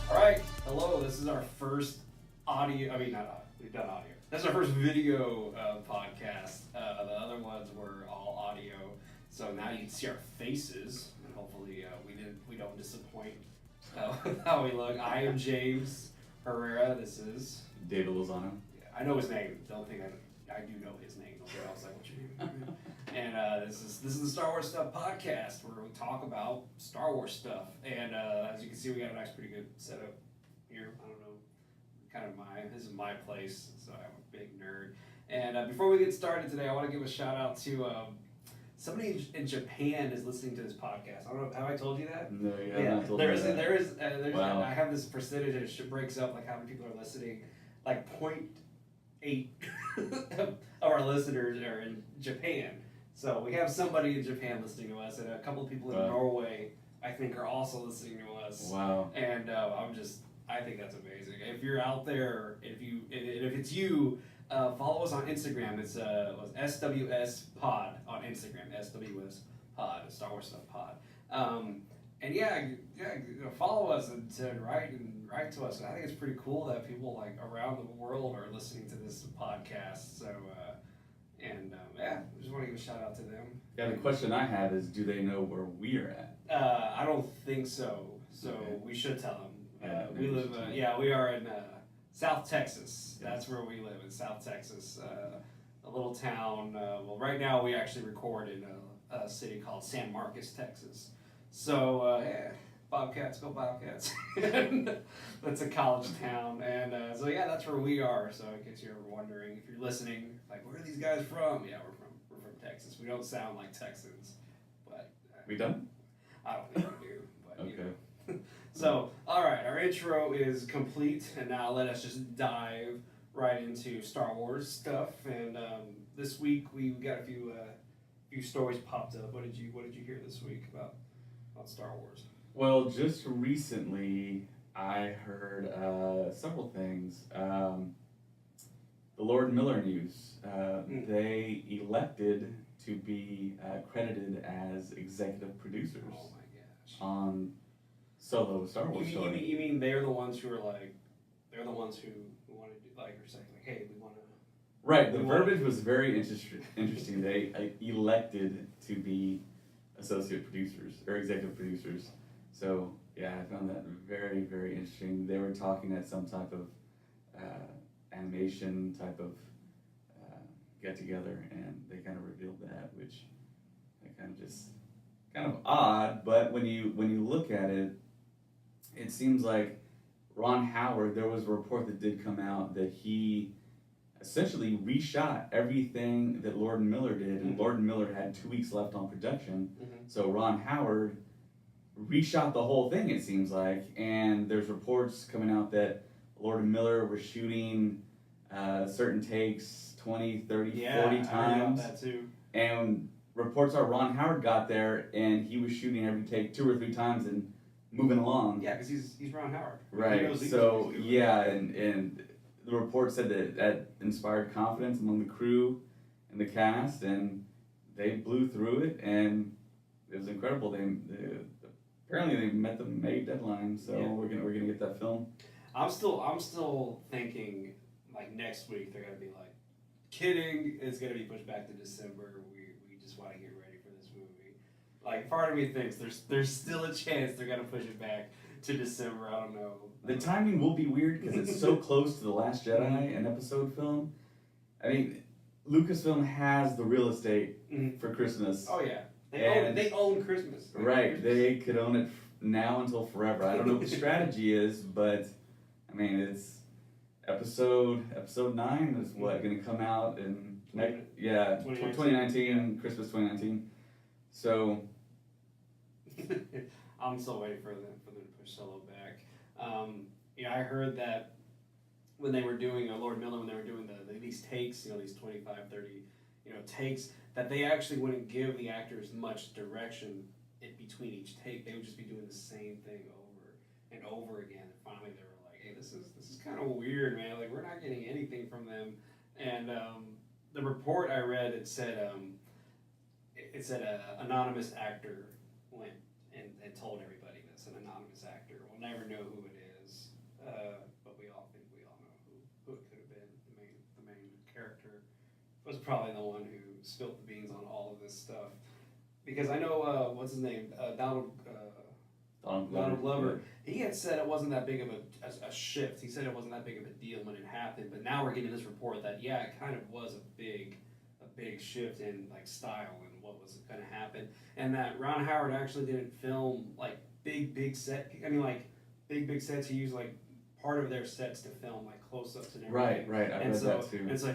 All right, hello. This is our first audio. Not audio. We've done audio. That's our first video podcast. The other ones were all audio. So now you can see our faces, and hopefully we don't disappoint with how we look. I am James Herrera. This is David Lozano. I know his name. Don't think I do know his name. I was like, what's your name? And this is the Star Wars Stuff podcast where we talk about Star Wars stuff. And as you can see, we got a nice, pretty good setup here. I don't know, this is my place, so I'm a big nerd. And before we get started today, I want to give a shout out to somebody in Japan is listening to this podcast. I don't know, have I told you that? No, you have not told me that. There's Wow. I have this percentage and it breaks up like how many people are listening. Like 0.8 of our listeners are in Japan. So we have somebody in Japan listening to us, and a couple of people in Wow. Norway, I think, are also listening to us. Wow. And I think that's amazing. If you're out there, if it's you, follow us on Instagram. It's SWS Pod on Instagram. SWS Pod, Star Wars Stuff Pod. And follow us and write to us. I think it's pretty cool that people like around the world are listening to this podcast. So. I just want to give a shout out to them. Yeah, the question I have is, do they know where we're at? I don't think so. So Okay. we should tell them. Yeah, We maybe we live. should tell We are in South Texas. Yeah. That's where we live, in South Texas, a little town. Right now we actually record in a city called San Marcos, Texas. So Bobcats, go Bobcats! That's a college town, and that's where we are. So in case you're ever wondering, if you're listening, like where are these guys from? Yeah, we're from Texas. We don't sound like Texans, but We done? I don't think we do. But Okay. So, all right, our intro is complete, and now let us just dive right into Star Wars stuff. And this week we got a few stories popped up. What did you hear this week about Star Wars? Well, just recently I heard several things. The Lord Miller news. They elected to be credited as executive producers Oh my gosh! on Solo, Star Wars story. You mean they're the ones who are like, they're the ones who wanted to, like, are saying like, hey, we want to. Right, the verbiage was very interesting. They elected to be associate producers or executive producers. So yeah, I found that very, very interesting. They were talking at some type of animation type of get together, and they kind of revealed that, which kind of odd. But when you look at it, it seems like Ron Howard. There was a report that did come out that he essentially reshot everything that Lord and Miller did, and Lord and Miller had 2 weeks left on production. So Ron Howard reshot the whole thing, it seems like, and there's reports coming out that Lord and Miller were shooting certain takes 20, 30, 40 I heard about times. that too. And reports are Ron Howard got there and he was shooting every take 2 or 3 times and moving along. Yeah, because he's Ron Howard. He Right. knows So what he's doing. yeah, and the report said that inspired confidence among the crew and the cast, and they blew through it, and it was incredible. They apparently they met the May deadline, so Yeah. we're gonna get that film. I'm still thinking like next week they're gonna be like, kidding, it's gonna be pushed back to December. We just want to get ready for this movie. Like part of me thinks there's still a chance they're gonna push it back to December. I don't know. The timing will be weird because it's so close to The Last Jedi, an episode film. I mean, Lucasfilm has the real estate for Christmas. Oh yeah, And- they own Christmas. Right, they could own it now until forever. I don't know what the strategy is, but I mean, it's episode 9 is what going to come out in 2019, Christmas 2019. So I'm still waiting for them to push Solo back. I heard that when they were doing Lord Miller, when they were doing these takes, these 25, 30, takes, that they actually wouldn't give the actors much direction in between each take. They would just be doing the same thing over and over again. And finally, they were like, "Hey, this is kind of weird, man. Like, we're not getting anything from them." And the report I read, it said an anonymous actor went and told everybody this. An anonymous actor. We'll never know who it is. was probably the one who spilled the beans on all of this stuff. Because I know, what's his name? Donald Glover. He had said it wasn't that big of a shift. He said it wasn't that big of a deal when it happened. But now we're getting this report that, yeah, it kind of was a big shift in like style and what was going to happen. And that Ron Howard actually didn't film like big set. I mean, like big sets. He used like part of their sets to film like close-ups and everything. Right. I read that too. And so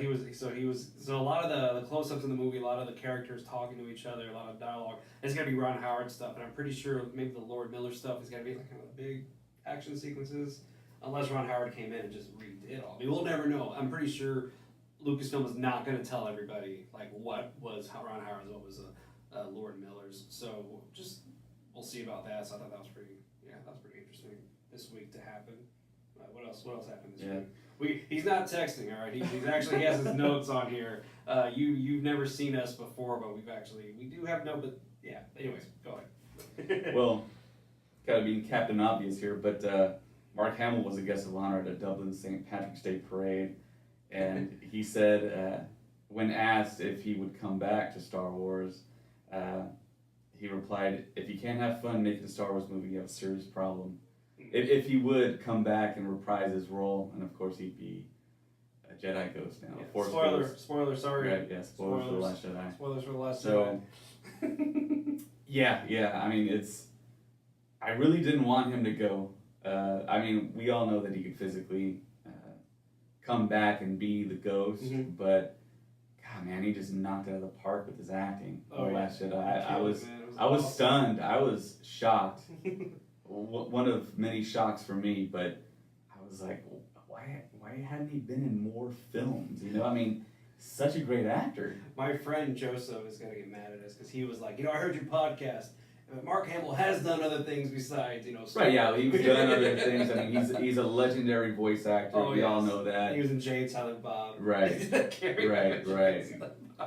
so a lot of the close-ups in the movie, a lot of the characters talking to each other, a lot of dialogue. It's gonna be Ron Howard stuff, and I'm pretty sure maybe the Lord Miller stuff is gonna be like kind of the big action sequences, unless Ron Howard came in and just redid it all. I mean, we'll never know. I'm pretty sure Lucasfilm is not gonna tell everybody like what was Ron Howard's, what was Lord Miller's. So we'll see about that. So I thought that was pretty interesting this week to happen. What else happened this week? He's not texting, all right. He has his notes on here. You've never seen us before, but we do have no. But yeah. Anyways, go ahead. Well, gotta be Captain Obvious here, but Mark Hamill was a guest of honor at a Dublin St. Patrick's Day parade, and he said when asked if he would come back to Star Wars, he replied, "If you can't have fun making a Star Wars movie, you have a serious problem." If he would come back and reprise his role, and of course he'd be a Jedi Ghost now. Yeah. Force Spoiler, Ghost. sorry. Right, yeah, spoilers for The Last Jedi. Spoilers for The Last So, Jedi. yeah, I mean, I really didn't want him to go. I mean, we all know that he could physically come back and be the Ghost, but, God, man, he just knocked it out of the park with his acting. The Last Jedi. I was awesome. Stunned. I was shocked. One of many shocks for me, but I was like, why hadn't he been in more films? You know, I mean, such a great actor. My friend Joseph is gonna get mad at us because he was like, I heard your podcast. Mark Hamill has done other things besides, Right, yeah, he's done other things. I mean, he's a legendary voice actor. We all know that. He was in Jay and Silent Bob. Right.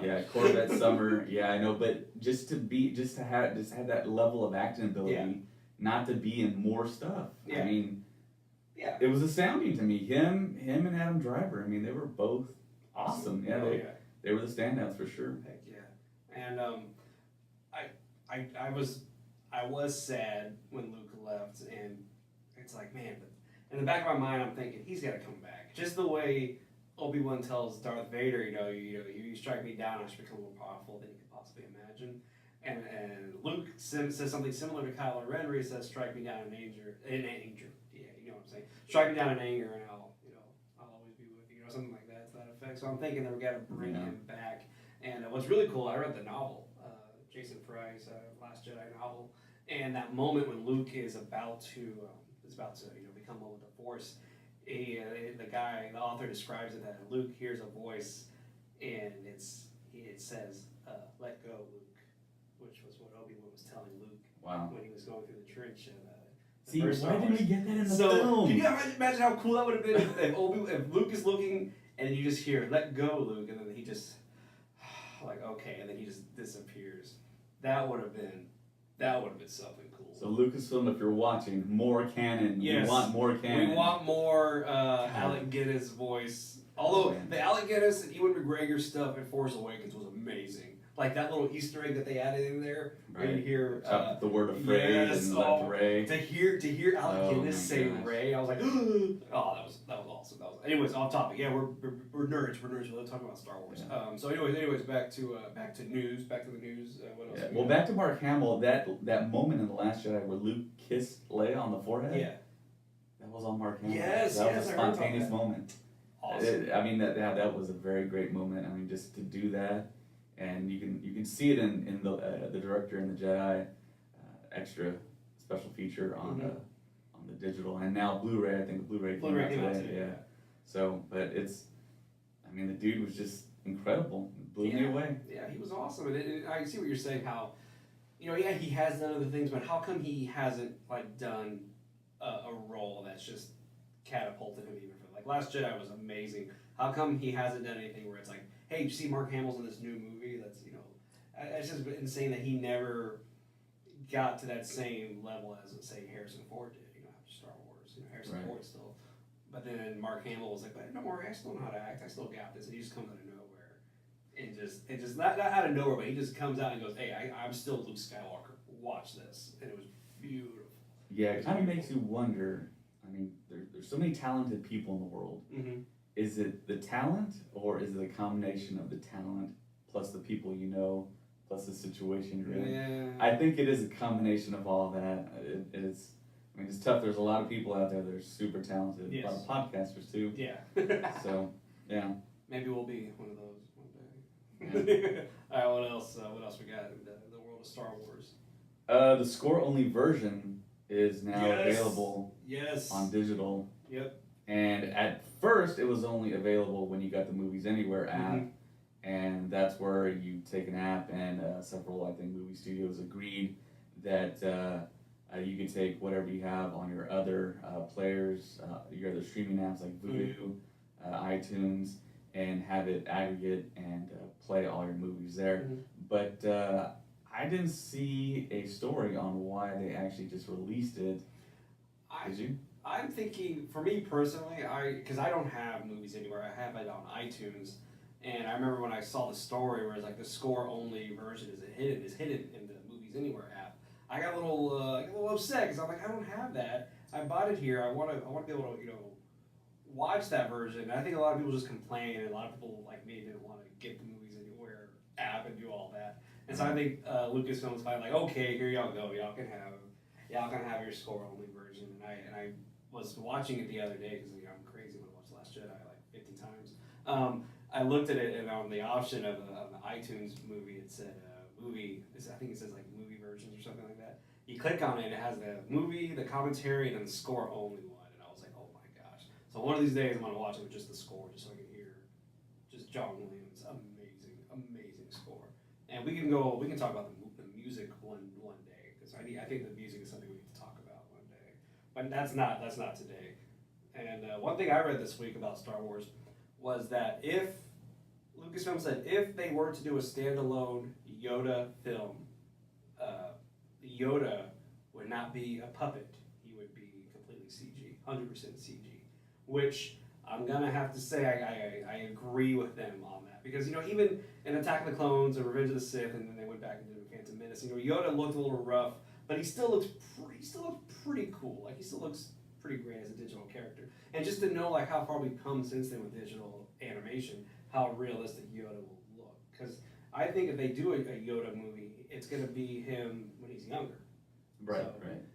Yeah, Corvette Summer. Yeah, I know, but just to have that level of acting ability, not to be in more stuff. Yeah. I mean, it was astounding to me. Him and Adam Driver. I mean, they were both awesome. Yeah, they were the standouts for sure. Heck yeah. And I was sad when Luke left, and it's like, man, but in the back of my mind, I'm thinking he's got to come back. Just the way Obi-Wan tells Darth Vader, you strike me down, I should become more powerful than you could possibly imagine. And Luke says something similar to Kylo Ren, where he says, "Strike me down in anger." Yeah, you know what I'm saying. Strike me down in anger, and I'll always be with you. Something like that to that effect. So I'm thinking that we got to bring him back. And what's really cool, I read the novel, Jason Fry's Last Jedi novel, and that moment when Luke is about to become one with the Force. The author describes it that Luke hears a voice, and it says, "Let go, Luke," which was what Obi-Wan was telling Luke when he was going through the trench. See, why didn't we get that in the film? Can you imagine how cool that would have been if Luke is looking and you just hear, "Let go, Luke," and then he just like, okay, and then he just disappears. That would have been something cool. So Lucasfilm, if you're watching, more canon. Yes. We want more canon. We want more Alec Guinness voice. Although the Alec Guinness and Ewan McGregor stuff in Force Awakens was amazing. Like that little Easter egg that they added in there, where you hear the word afraid and left Ray. To hear Alec Guinness say Ray, I was like, oh, that was awesome. Anyways, off topic. Yeah, we're nerds. We're talking about Star Wars. Yeah. So anyways, back to the news. What else? Well, back to Mark Hamill. That moment in The Last Jedi where Luke kissed Leia on the forehead. Yeah. That was on Mark Hamill. Yes, that was a spontaneous moment. Awesome. That was a very great moment. I mean, just to do that. And you can see it in the director and the Jedi extra special feature on the digital and now Blu-ray. I think the Blu-ray came out today. Yeah. So, but the dude was just incredible. It blew me away. Yeah, he was awesome. And I see what you're saying. How, he has done other things, but how come he hasn't done a role that's just catapulted him even further? Like Last Jedi was amazing. How come he hasn't done anything where it's like, hey, did you see Mark Hamill's in this new movie? That's, it's just insane that he never got to that same level as, let's say, Harrison Ford did, after Star Wars. Harrison Ford still. But then Mark Hamill was like, no more, I still know how to act. I still got this. And he just comes out of nowhere. it just not out of nowhere, but he just comes out and goes, "Hey, I'm still Luke Skywalker. Watch this," and it was beautiful. Yeah, it kind of makes you wonder. I mean, there's so many talented people in the world. Mm-hmm. Is it the talent, or is it a combination of the talent plus the people you know, plus the situation you're in? Yeah. I think it is a combination of all that. It is. I mean, it's tough. There's a lot of people out there that are super talented. Yes. A lot of podcasters too. Yeah. So, yeah. Maybe we'll be one of those one day. All right. What else? What else we got in the world of Star Wars? The score-only version is now Yes. available Yes. on digital. Yep. And at first, it was only available when you got the Movies Anywhere app, Mhm. and that's where you take an app, and several, I think, movie studios agreed that you could take whatever you have on your other players, your other streaming apps like Vudu, iTunes, and have it aggregate and play all your movies there. Mhm. But I didn't see a story on why they actually just released it. Did you? I'm thinking, for me personally, because I don't have Movies Anywhere. I have it on iTunes, and I remember when I saw the story where it's like the score-only version is hidden in the Movies Anywhere app. I got a little upset because I'm like, I don't have that. I bought it here. I want to be able to watch that version. And I think a lot of people just complain, and a lot of people like me didn't want to get the Movies Anywhere app and do all that. And so I think Lucasfilm's finally like, okay, here y'all go. Y'all can have your score-only version. And I was watching it the other day because I'm crazy when I watch Last Jedi like 50 times. I looked at it, and on the option of the iTunes movie, it said movie. I think it says like movie versions or something like that. You click on it, and it has the movie, the commentary, and then the score only one. And I was like, oh my gosh! So one of these days, I'm gonna watch it with just the score, just so I can hear just John Williams' amazing score. And we can talk about the music one day, because I think the music is something we need to talk about one day. But that's not today. And one thing I read this week about Star Wars was that if Lucasfilm said if they were to do a standalone Yoda film, Yoda would not be a puppet. He would be completely CG, 100% CG. Which I'm gonna have to say I agree with them on that, because even in Attack of the Clones and Revenge of the Sith, and then they went back and did Phantom Menace, Yoda looked a little rough, but he still looks pretty cool. Like, he still looks pretty great as a digital character. And just to know like how far we've come since then with digital animation, how realistic Yoda will look. Because I think if they do a Yoda movie, it's gonna be him when he's younger. Right.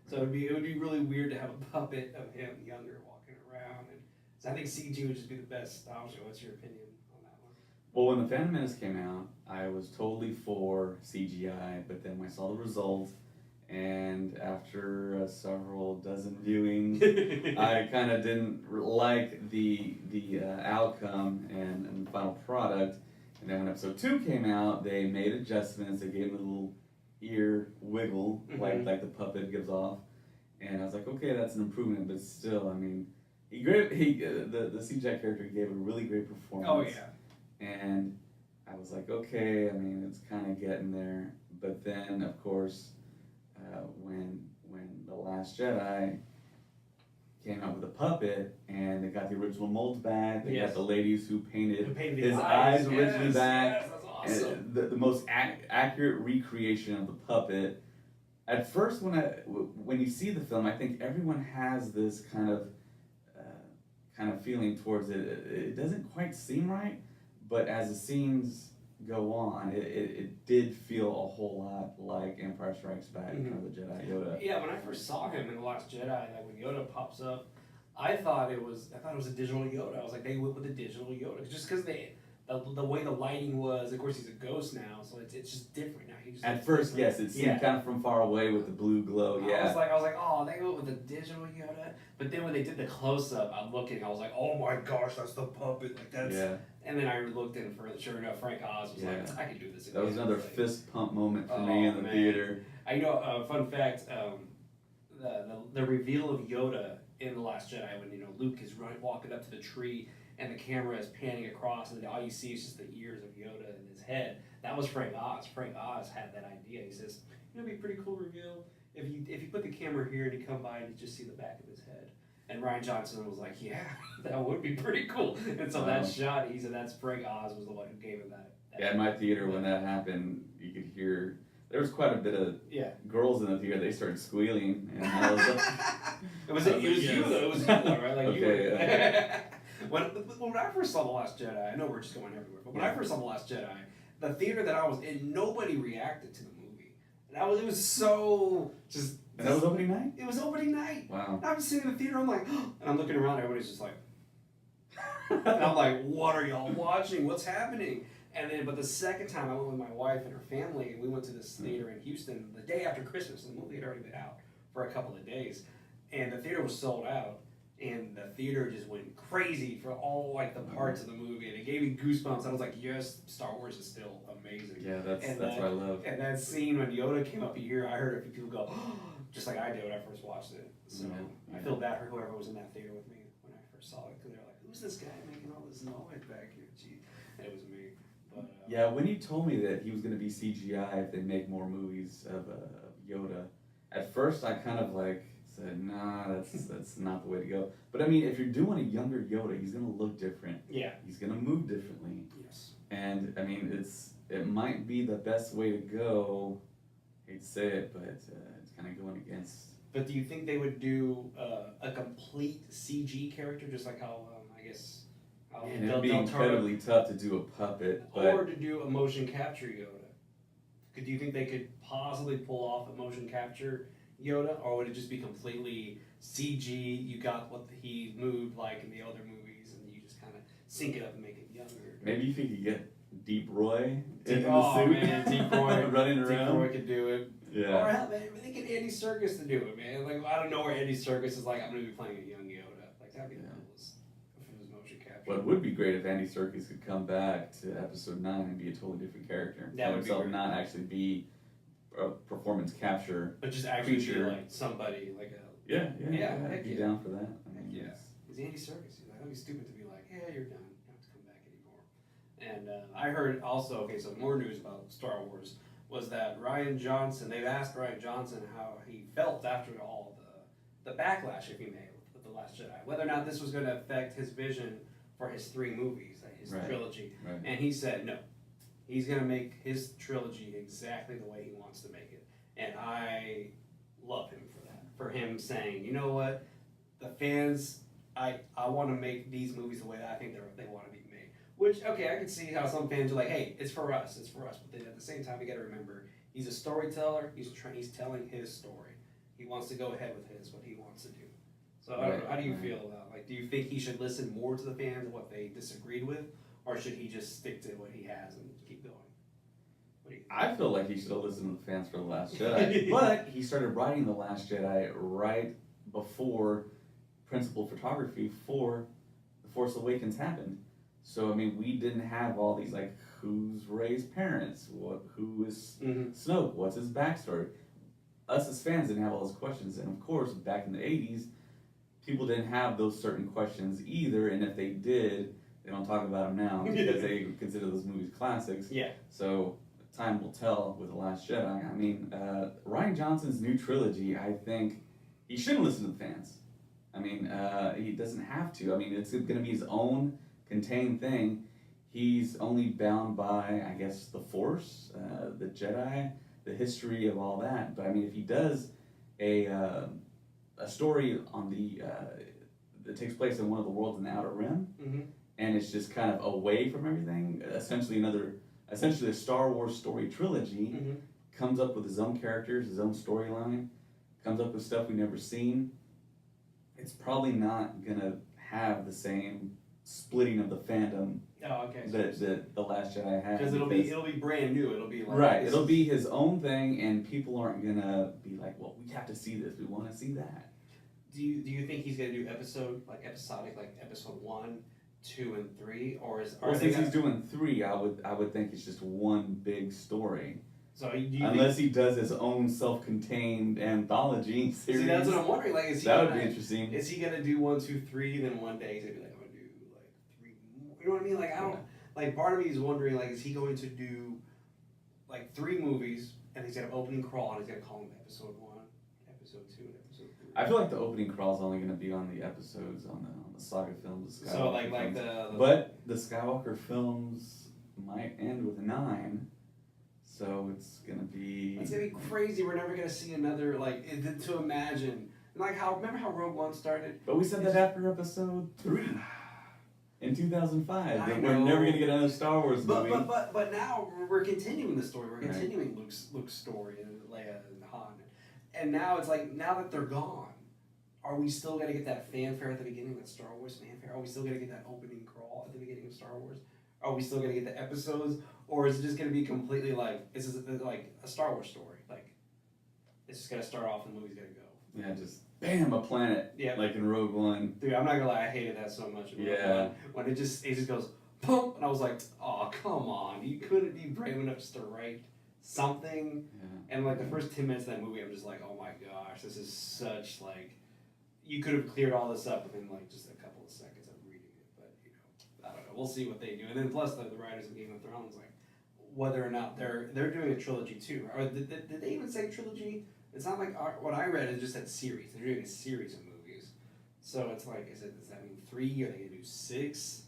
So it would be really weird to have a puppet of him younger walking around. And so I think CG would just be the best option. What's your opinion on that one? Well, when the Phantom Menace came out, I was totally for CGI, but then when I saw the result, and after several dozen viewings, I kind of didn't like the outcome and final product. And then when episode 2 came out, they made adjustments. They gave him a little ear wiggle, like the puppet gives off. And I was like, okay, that's an improvement, but still, I mean, the CGI character gave a really great performance. Oh yeah. And I was like, okay, I mean, it's kind of getting there. But then, of course, when The Last Jedi came out with a puppet, and they got the original molds back, they got the ladies who painted his eyes originally back. Yes, that's awesome. And the most accurate recreation of the puppet. At first, when you see the film, I think everyone has this kind of feeling towards it. It doesn't quite seem right, but as the scenes go on, it did feel a whole lot like Empire Strikes Back, kind of the Jedi Yoda. Yeah, when I first saw him in The Last Jedi, like when Yoda pops up, I thought it was a digital Yoda. I was like, they went with a digital Yoda just because the way the lighting was. Of course, he's a ghost now, so it's just different now. At first, yes, it seemed kind of from far away with the blue glow. Yeah, I was like, oh, they went with the digital Yoda. But then when they did the close up, I was like, oh my gosh, that's the puppet. Like that's. Yeah. And then I looked in for sure enough, Frank Oz was like, I can do this again. That was another fist pump moment for me in the theater. I know. Fun fact: the reveal of Yoda in The Last Jedi, when Luke is walking up to the tree and the camera is panning across, and all you see is just the ears of Yoda in his head. That was Frank Oz. Frank Oz had that idea. He says, it'd be a pretty cool reveal if you put the camera here and you come by and you just see the back of his head. And Rian Johnson was like, yeah, that would be pretty cool. And so that shot, he said that's Frank Oz was the one who gave him Yeah, in my theater when that happened, you could hear there was quite a bit of Yeah. girls in the theater. They started squealing, and I was like, It was you though. It was you though, right? Like you Okay, were. When I first saw The Last Jedi, I know we're just going everywhere, but when I Yeah. first saw The Last Jedi, the theater that I was in, nobody reacted to the movie. And it was so just. and that was opening night. It was opening night. Wow. And I'm sitting in the theater. I'm like, and I'm looking around. Everybody's just like, and I'm like, what are y'all watching? What's happening? And then, but the second time I went with my wife and her family, and we went to this theater in Houston the day after Christmas, and the movie had already been out for a couple of days, and the theater was sold out, and the theater just went crazy for all like the parts of the movie, and it gave me goosebumps. I was like, yes, Star Wars is still amazing. Yeah, that's And what I love. And that scene when Yoda came up here, I heard a few people go, just like I did when I first watched it. So Yeah. I feel bad for whoever was in that theater with me when I first saw it, because they're like, who's this guy making all this noise back here? Gee, and it was me. But, Yeah, when you told me that he was going to be CGI if they make more movies of Yoda, at first I kind of like said, nah, that's not the way to go. But I mean, if you're doing a younger Yoda, he's going to look different. Yeah. He's going to move differently. Yes. And I mean, it might be the best way to go. Hate to say it, but it's kind of going against. But do you think they would do a complete CG character, just like how I guess how And it'd be incredibly tough to do a puppet, but or to do a motion capture Yoda? Do you think they could possibly pull off a motion capture Yoda, or would it just be completely CG? You got what he moved like in the other movies, and you just kind of sync it up and make it younger. maybe if you could get Deep Roy in Oh the suit, man, Deep Roy running Deep around. Roy could do it. Yeah. Or hell, man, they get Andy Serkis to do it, man. Like I don't know where Andy Serkis is like. I'm gonna be playing a young Yoda. Like that'd be the coolest if it was motion capture. What would be great if Andy Serkis could come back to Episode 9 and be a totally different character. That Let would be himself great. not actually be a performance capture. But just actually be creature. like somebody like a. Yeah, Yeah, I'd be heck down for that. I Heck mean, yeah. it's- Because Andy Serkis, that'd be stupid to be like, yeah, you're done. You don't have to come back anymore. And I heard also, okay, so more news about Star Wars was that Ryan Johnson, they've asked Ryan Johnson how he felt after all the backlash if he made with The Last Jedi, whether or not this was going to affect his vision for his 3 movies, like his Right. trilogy. Right. And he said no. He's going to make his trilogy exactly the way he wants to make it. And I love him for that. For him saying, you know what, the fans, I want to make these movies the way that I think they want to be made. Which, okay, I can see how some fans are like, hey, it's for us. But then at the same time, you got to remember, he's a storyteller. He's telling his story. He wants to go ahead with what he wants to do. So I don't know, how do you feel about, like, do you think he should listen more to the fans and what they disagreed with, or should he just stick to what he has and keep going? What do you think? I feel like he should have listened to the fans for The Last Jedi. But he started writing The Last Jedi right before principal photography for The Force Awakens happened. So, I mean, we didn't have all these, like, who's Rey's parents? Who is Snoke? What's his backstory? Us as fans didn't have all those questions. And, of course, back in the 80s, people didn't have those certain questions either. And if they did, they don't talk about them now because they consider those movies classics. Yeah. So, time will tell with The Last Jedi. I mean, Ryan Johnson's new trilogy, I think he shouldn't listen to the fans. I mean, he doesn't have to. I mean, it's going to be his own contained thing. He's only bound by, I guess, the Force, the Jedi, the history of all that. But I mean, if he does a story on that takes place in one of the worlds in the Outer Rim, and it's just kind of away from everything, essentially a Star Wars story trilogy, comes up with his own characters, his own storyline, comes up with stuff we've never seen, it's probably not gonna have the same splitting of the fandom Oh, okay. that The Last Jedi had. Because it'll be brand new. It'll be like Right, it'll be his own thing, and people aren't gonna be like, well, we have to see this, we want to see that. Do you think he's gonna do episodic, like episode 1, 2, and 3, or Since he's doing 3, I would think it's just one big story. So do you Unless he does his own self-contained anthology series. See, that's what I'm wondering. Like, That would be interesting. Is he gonna do 1, 2, 3? Then one day he's gonna be like, I'm gonna do like 3 more. You know what I mean? Like, I don't. Like, part of me is wondering, like, is he going to do like 3 movies, and he's gonna opening crawl, and he's gonna call them episode 1, episode 2, and episode 3. I feel like the opening crawl is only going to be on the episodes on the saga films. So like films. the But the Skywalker films might end with 9. So it's gonna be. It's gonna be crazy. We're never gonna see another to imagine remember how Rogue One started. But we said that after episode 3 in 2005 I that we're know. never gonna get another Star Wars movie. But now we're continuing the story. We're Right. continuing Luke's story and Leia and Han, and now it's like now that they're gone, are we still gonna get that fanfare at the beginning, that Star Wars fanfare? Are we still gonna get that opening crawl at the beginning of Star Wars? Are we still gonna get the episodes, or is it just gonna be completely this is like a Star Wars story? Like it's just gonna start off and the movie's gonna go. Yeah, just bam, a planet. Yeah. Like in Rogue One. Dude, I'm not gonna lie, I hated that so much. Yeah. When it just goes, boom, and I was like, oh, come on. You couldn't be brave enough just to write something. Yeah. And the first 10 minutes of that movie, I'm just like, oh my gosh, this is such you could have cleared all this up within just a couple of seconds of reading it. But, I don't know. We'll see what they do. And then plus the writers of Game of Thrones, whether or not they're doing a trilogy too. Or did they even say trilogy? It's not what I read is just that series. They're doing a series of movies. So it's does that mean 3? Are they gonna do 6?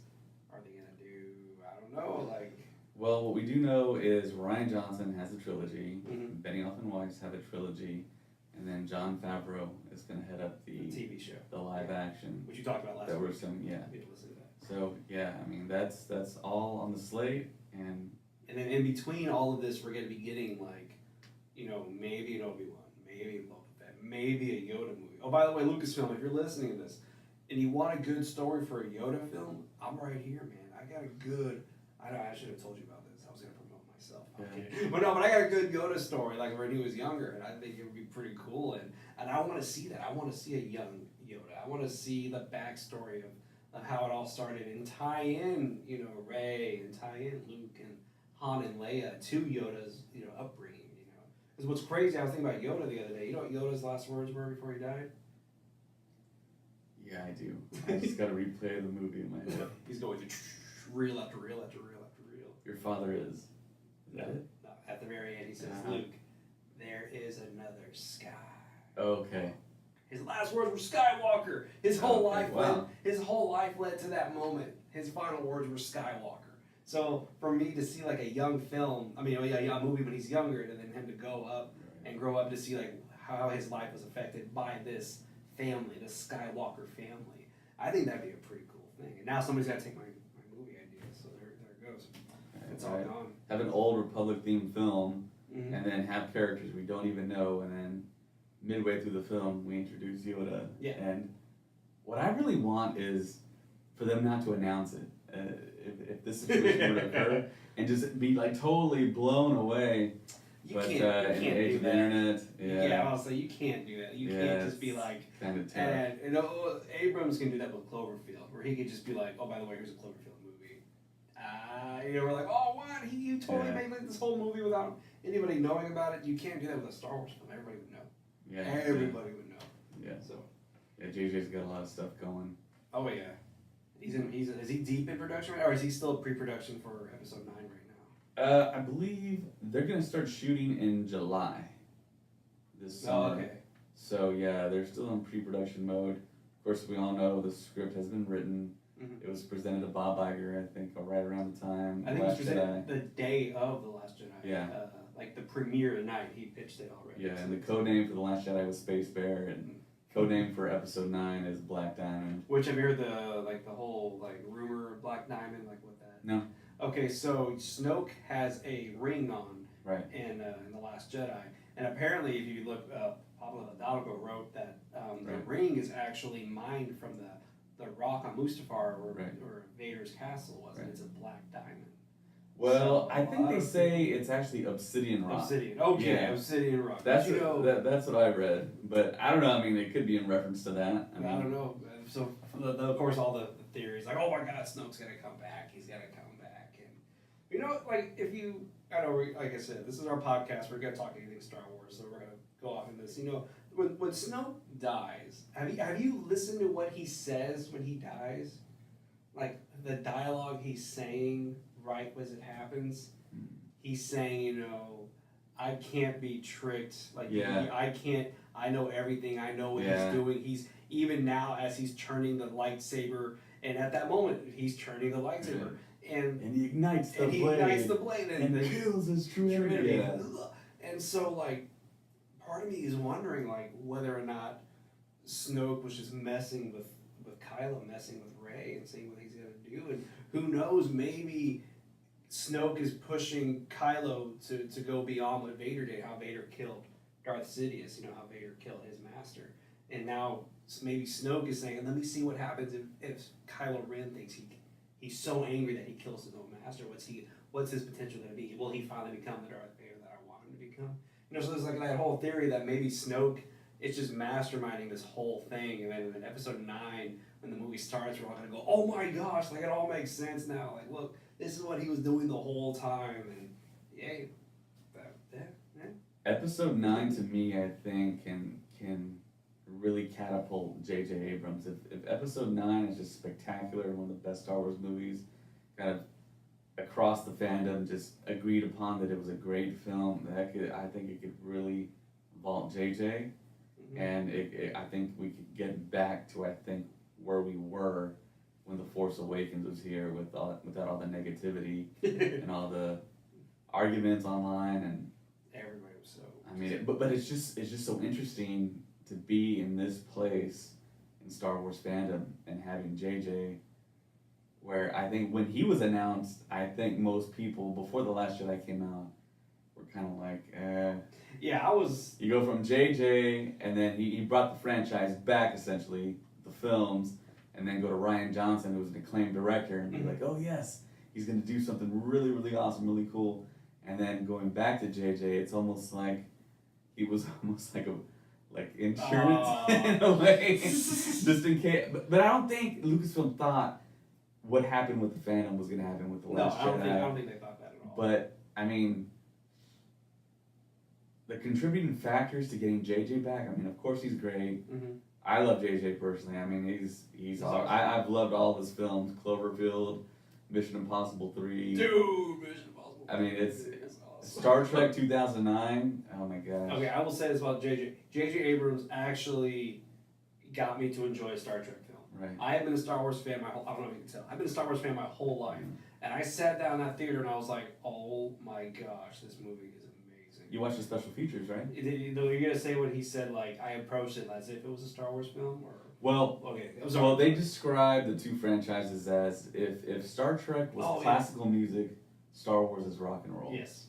Are they gonna do I don't know, Well, what we do know is Rian Johnson has a trilogy, Mhm. Benioff and Weiss have a trilogy, and then Jon Favreau is going to head up the the TV show. live action. Which you talked about last That week. were some, yeah. I need to listen to that. So yeah, I mean that's all on the slate, and And then in between all of this we're gonna be getting maybe an Obi-Wan, maybe a Boba Fett, maybe a Yoda movie. Oh, by the way, Lucasfilm, if you're listening to this and you want a good story for a Yoda film, I'm right here, man. I got a good. I should have told you about this. I was gonna promote myself. I'm Yeah. kidding. But I got a good Yoda story, when he was younger, and I think it would be pretty cool. And I want to see that. I want to see a young Yoda. I want to see the backstory of how it all started and tie in, Rey and tie in Luke and Han and Leia to Yoda's, upbringing. Because what's crazy, I was thinking about Yoda the other day. You know what Yoda's last words were before he died? yeah, I do. I just got to replay the movie in my head. He's going to reel after reel after reel after reel. Your father is that it? No, at the very end, he says, Uh-huh. Luke, there is another sky. Okay. His last words were Skywalker. His whole Okay, life wow. led to that moment. His final words were Skywalker. So for me to see a young film, a movie when he's younger, and then him to go up and grow up to see how his life was affected by this family, the Skywalker family, I think that'd be a pretty cool thing. And now somebody's got to take my movie idea, so there it goes. It's all Right. gone. Have an old Republic themed film, Mhm. and then have characters we don't even know, and then midway through the film we introduce Yoda. Yeah. And what I really want is for them not to announce it. If this situation were to occur, and just be totally blown away. You But can't, in you the can't age do of the that. internet, Yeah, also you can't do that. You can't just be kind of tough. and Abrams can do that with Cloverfield, where he could just be like, oh, by the way, here's a Cloverfield movie. We're like, oh, what? You totally Yeah. made this whole movie without anybody knowing about it. You can't do that with a Star Wars film. Everybody would know. Yeah. Everybody would know. Yeah. So, Yeah. JJ's got a lot of stuff going. oh yeah, is he deep in production, or is he still pre-production for episode 9 right now? I believe they're gonna start shooting in July. This summer. Oh, okay. So yeah, they're still in pre-production mode. Of course, we all know the script has been written. Mhm. It was presented to Bob Iger, I think, right around the time. I think it Last was presented the day of The Last Jedi. Yeah. The premiere night, he pitched it already. Yeah, and the code name for The Last Jedi was Space Bear, and code name for Episode 9 is Black Diamond. Which, have you heard the whole rumor of Black Diamond, what that? No. Okay, so Snoke has a ring on Right. in The Last Jedi, and apparently, if you look up, Pablo Hidalgo wrote that the Right. ring is actually mined from the rock on Mustafar, where, Right. where Vader's castle was, and Right. it's a black diamond. Well, So, I think a lot they of say it's actually obsidian rock. Obsidian. Okay, Yeah. Obsidian rock. That's But that's what I read, but I don't know. I mean, it could be in reference to that. I don't know. So, of course, all the theories, oh my God, Snoke's gonna come back. He's gonna come back, and if you, I know, like I said, this is our podcast. We're gonna talk anything Star Wars, so we're gonna go off in this. When Snoke dies, have you listened to what he says when he dies? The dialogue he's saying right as it happens. He's saying, I can't be tricked. Yeah. I can't. I know everything. I know what Yeah. he's doing. He's even now as he's turning the lightsaber, and at that moment he's turning the lightsaber. And he ignites the and he blade. ignites the blade and then kills his true enemy. Yeah. And so, like, part of me is wondering, like, whether or not Snoke was just messing with Kylo, messing with Rey, and seeing what he's gonna do. And who knows, maybe Snoke is pushing Kylo to go beyond what Vader did, how Vader killed Darth Sidious, you know, how Vader killed his master. And now maybe Snoke is saying, let me see what happens if Kylo Ren thinks he's so angry that he kills his own master. What's his potential going to be? Will he finally become the Darth Vader that I want him to become? You know, so there's like that whole theory that maybe Snoke is just masterminding this whole thing, and then in episode 9, when the movie starts, we're all going to go, oh my gosh, like it all makes sense now. Like, look, this is what he was doing the whole time, and yeah. Episode 9 to me, I think, can really catapult J.J. Abrams. If episode 9 is just spectacular, one of the best Star Wars movies, kind of across the fandom just agreed upon that it was a great film, I think it could really vault J.J. Mm-hmm. And I think we could get back to, where we were when The Force Awakens was here without all the negativity and all the arguments online, and everybody was so. I mean, but it's just so interesting to be in this place in Star Wars fandom and having JJ, where I think when he was announced, I think most people before The Last Jedi came out were kind of like, Yeah, I was. You go from JJ, and then he brought the franchise back essentially, the films, and then go to Rian Johnson, who was an acclaimed director, and be like, oh yes, he's gonna do something really, really awesome, really cool. And then going back to JJ, it's almost like he was almost like insurance in a way, just in case. But I don't think Lucasfilm thought what happened with the fandom was gonna happen with The Last Jedi. I don't think they thought that at all. But I mean, the contributing factors to getting JJ back. I mean, of course he's great. Mm-hmm. I love JJ personally. I mean, he's awesome. I've loved all of his films: Cloverfield, Mission Impossible 3. Dude, Mission Impossible. I mean, it's awesome. Star Trek 2009. Oh my gosh. Okay, I will say this about JJ. JJ Abrams actually got me to enjoy a Star Trek film. Right. I have been a Star Wars fan I don't know if you can tell. I've been a Star Wars fan my whole life. Mm-hmm. And I sat down in that theater and I was like, oh my gosh, this movie is amazing. You watched the special features, right? You're going to say what he said, like, I approached it as if it was a Star Wars film? Or Well, okay. They described the two franchises as if Star Trek was classical music, Star Wars is rock and roll. Yes.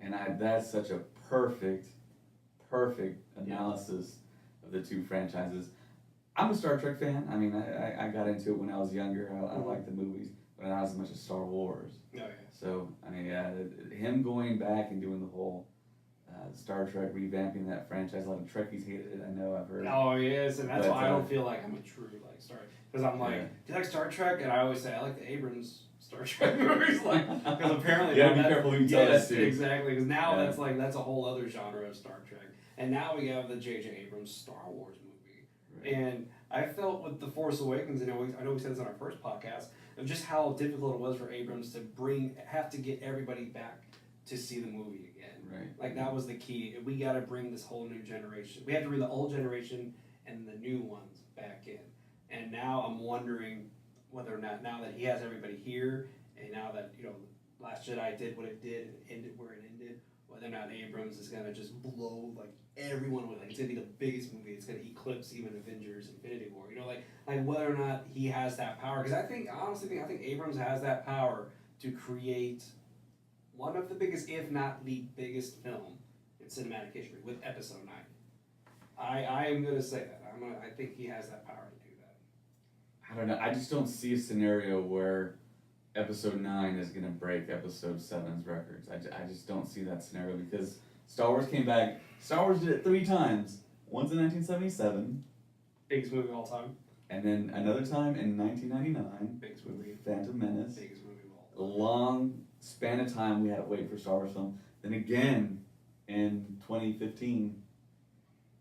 And that's such a perfect analysis of the two franchises. I'm a Star Trek fan. I mean, I got into it when I was younger. I liked the movies, but not as much as Star Wars. Oh, yeah. So, I mean, him going back and doing the whole Star Trek, revamping that franchise. A lot of Trekkies hated it, I know, I've heard. Oh, yes, and that's why I don't feel like I'm a true, like, Star Trek. Because I'm like, do you like Star Trek? And I always say, I like the Abrams Star Trek movies. Like, because apparently... You gotta be careful who you tell that to. Exactly, because now that's a whole other genre of Star Trek. And now we have the J.J. Abrams Star Wars movie. Right. And I felt with The Force Awakens, and I know we said this on our first podcast, of just how difficult it was for Abrams to have to get everybody back to see the movie again. Right. Like, that was the key. We got to bring this whole new generation. We have to bring the old generation and the new ones back in. And now I'm wondering whether or not, now that he has everybody here, and now that, you know, Last Jedi did what it did and ended where it ended, whether or not Abrams is going to just blow, like, everyone with, like, it's going to be the biggest movie. It's going to eclipse even Avengers Infinity War. You know, like whether or not he has that power. Because I honestly think Abrams has that power to create one of the biggest, if not the biggest film in cinematic history with Episode 9. I am going to say that. I think he has that power to do that. I don't know. I just don't see a scenario where Episode 9 is going to break Episode 7's records. I just don't see that scenario because Star Wars came back. Star Wars did it 3 times. Once in 1977. Biggest movie of all time. And then another time in 1999. Biggest movie. Phantom Menace. Biggest movie of all A time. long span of time we had to wait for Star Wars film. Then again in 2015.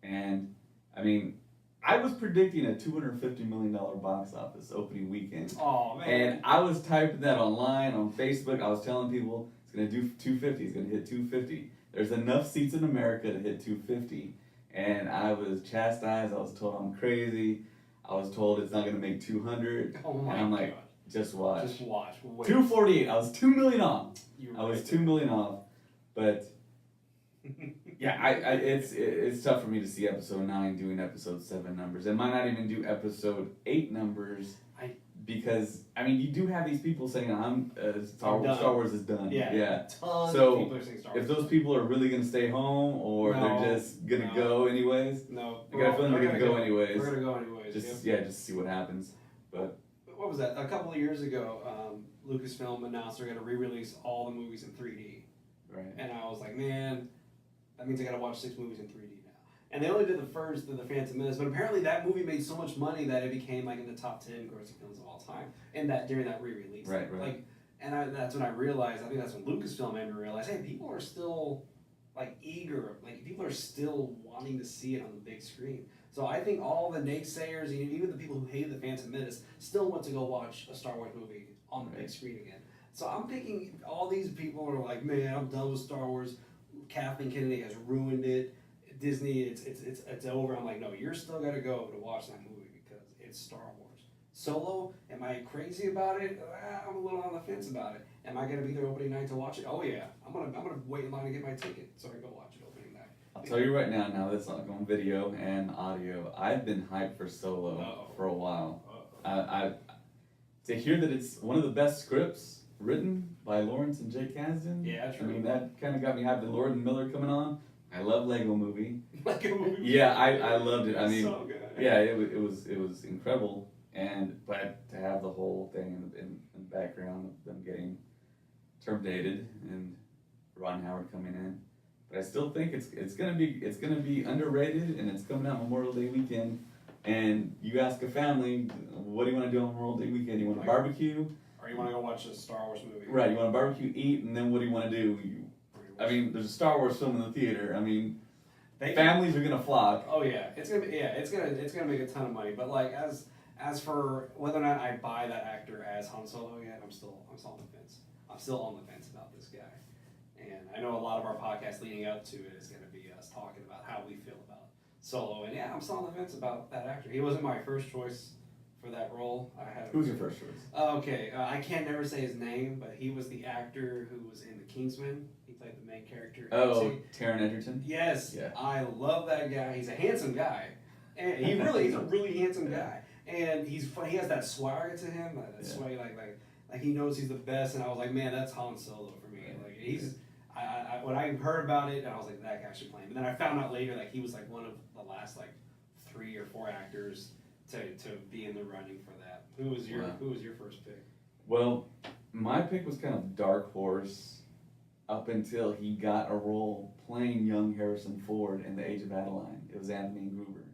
And, I mean, I was predicting a $250 million box office opening weekend. Oh, man. And I was typing that online, on Facebook. I was telling people it's going to do 250. It's going to hit 250. There's enough seats in America to hit 250. And I was chastised. I was told I'm crazy. I was told it's not going to make 200. Oh, my and I'm like, God. Just watch. Just watch. Wait. 248. I was 2 million off. You were I was right 2 million off, but yeah, it's tough for me to see episode 9 doing episode 7 numbers. It might not even do episode 8 numbers. Because I mean, you do have these people saying, Star Wars is done." Yeah. Tons So, of people are saying Star Wars. if those people are really gonna stay home, or No, they're just gonna no. go anyways, No. I got a feeling they're gonna go anyways. We're gonna go anyways. Just yep. just see what happens. But What was that? A couple of years ago, Lucasfilm announced they're gonna re-release all the movies in 3D, right, and I was like, man, that means I gotta watch 6 movies in 3D now. And they only did the first, The Phantom Menace, but apparently that movie made so much money that it became like in the top 10 grossing films of all time, and that during that re-release. Right. Like, and that's when I realized. I think that's when Lucasfilm made me realize, hey, people are still like eager, like people are still wanting to see it on the big screen. So I think all the naysayers, and even the people who hated The Phantom Menace, still want to go watch a Star Wars movie on the big screen again. So I'm thinking all these people are like, man, I'm done with Star Wars. Kathleen Kennedy has ruined it. Disney, it's over. I'm like, no, you're still gotta go to watch that movie because it's Star Wars. Solo, am I crazy about it? I'm a little on the fence about it. Am I gonna be there opening night to watch it? Oh yeah, I'm gonna wait in line to get my ticket so I can go watch it opening night. I'll tell you right now that it's like on video and audio, I've been hyped for Solo for a while. I to hear that it's one of the best scripts written by Lawrence and Jake Kasdan. Yeah, true. I mean, that kind of got me hyped. And Lord and Miller coming on. I love Lego Movie. Lego Movie. Yeah, I loved it. I mean, so good. yeah, it was incredible. But to have the whole thing in the background of them getting terminated and Ron Howard coming in, but I still think it's gonna be underrated, and it's coming out Memorial Day weekend. And you ask a family, what do you want to do on Memorial Day weekend? You want to barbecue? Or you want to go watch a Star Wars movie? Right. You want to barbecue, eat, and then what do you want to do? I mean, there's a Star Wars film in the theater. I mean, families are gonna flock. Oh yeah, it's gonna make a ton of money. But like as for whether or not I buy that actor as Han Solo yet, I'm still on the fence. I'm still on the fence about this guy. And I know a lot of our podcast leading up to it is gonna be us talking about how we feel about Solo. And yeah, I'm still on the fence about that actor. He wasn't my first choice for that role. Who's your first choice? Okay, I can't never say his name, but he was the actor who was in The Kingsman. He played the main character. Oh, Taron Egerton? Yes. Yeah. I love that guy. He's a handsome guy. And he's a really handsome guy. And he's funny. He has that swagger to him. That swagger, like he knows he's the best. And I was like, man, that's Han Solo for me. Like when I heard about it, I was like, that guy should play him. And then I found out later that he was like one of the last like 3 or 4 actors to be in the running for that. Who was your first pick? Well, my pick was kind of dark horse up until he got a role playing young Harrison Ford in The Age of Adeline. It was Anthony Gruber.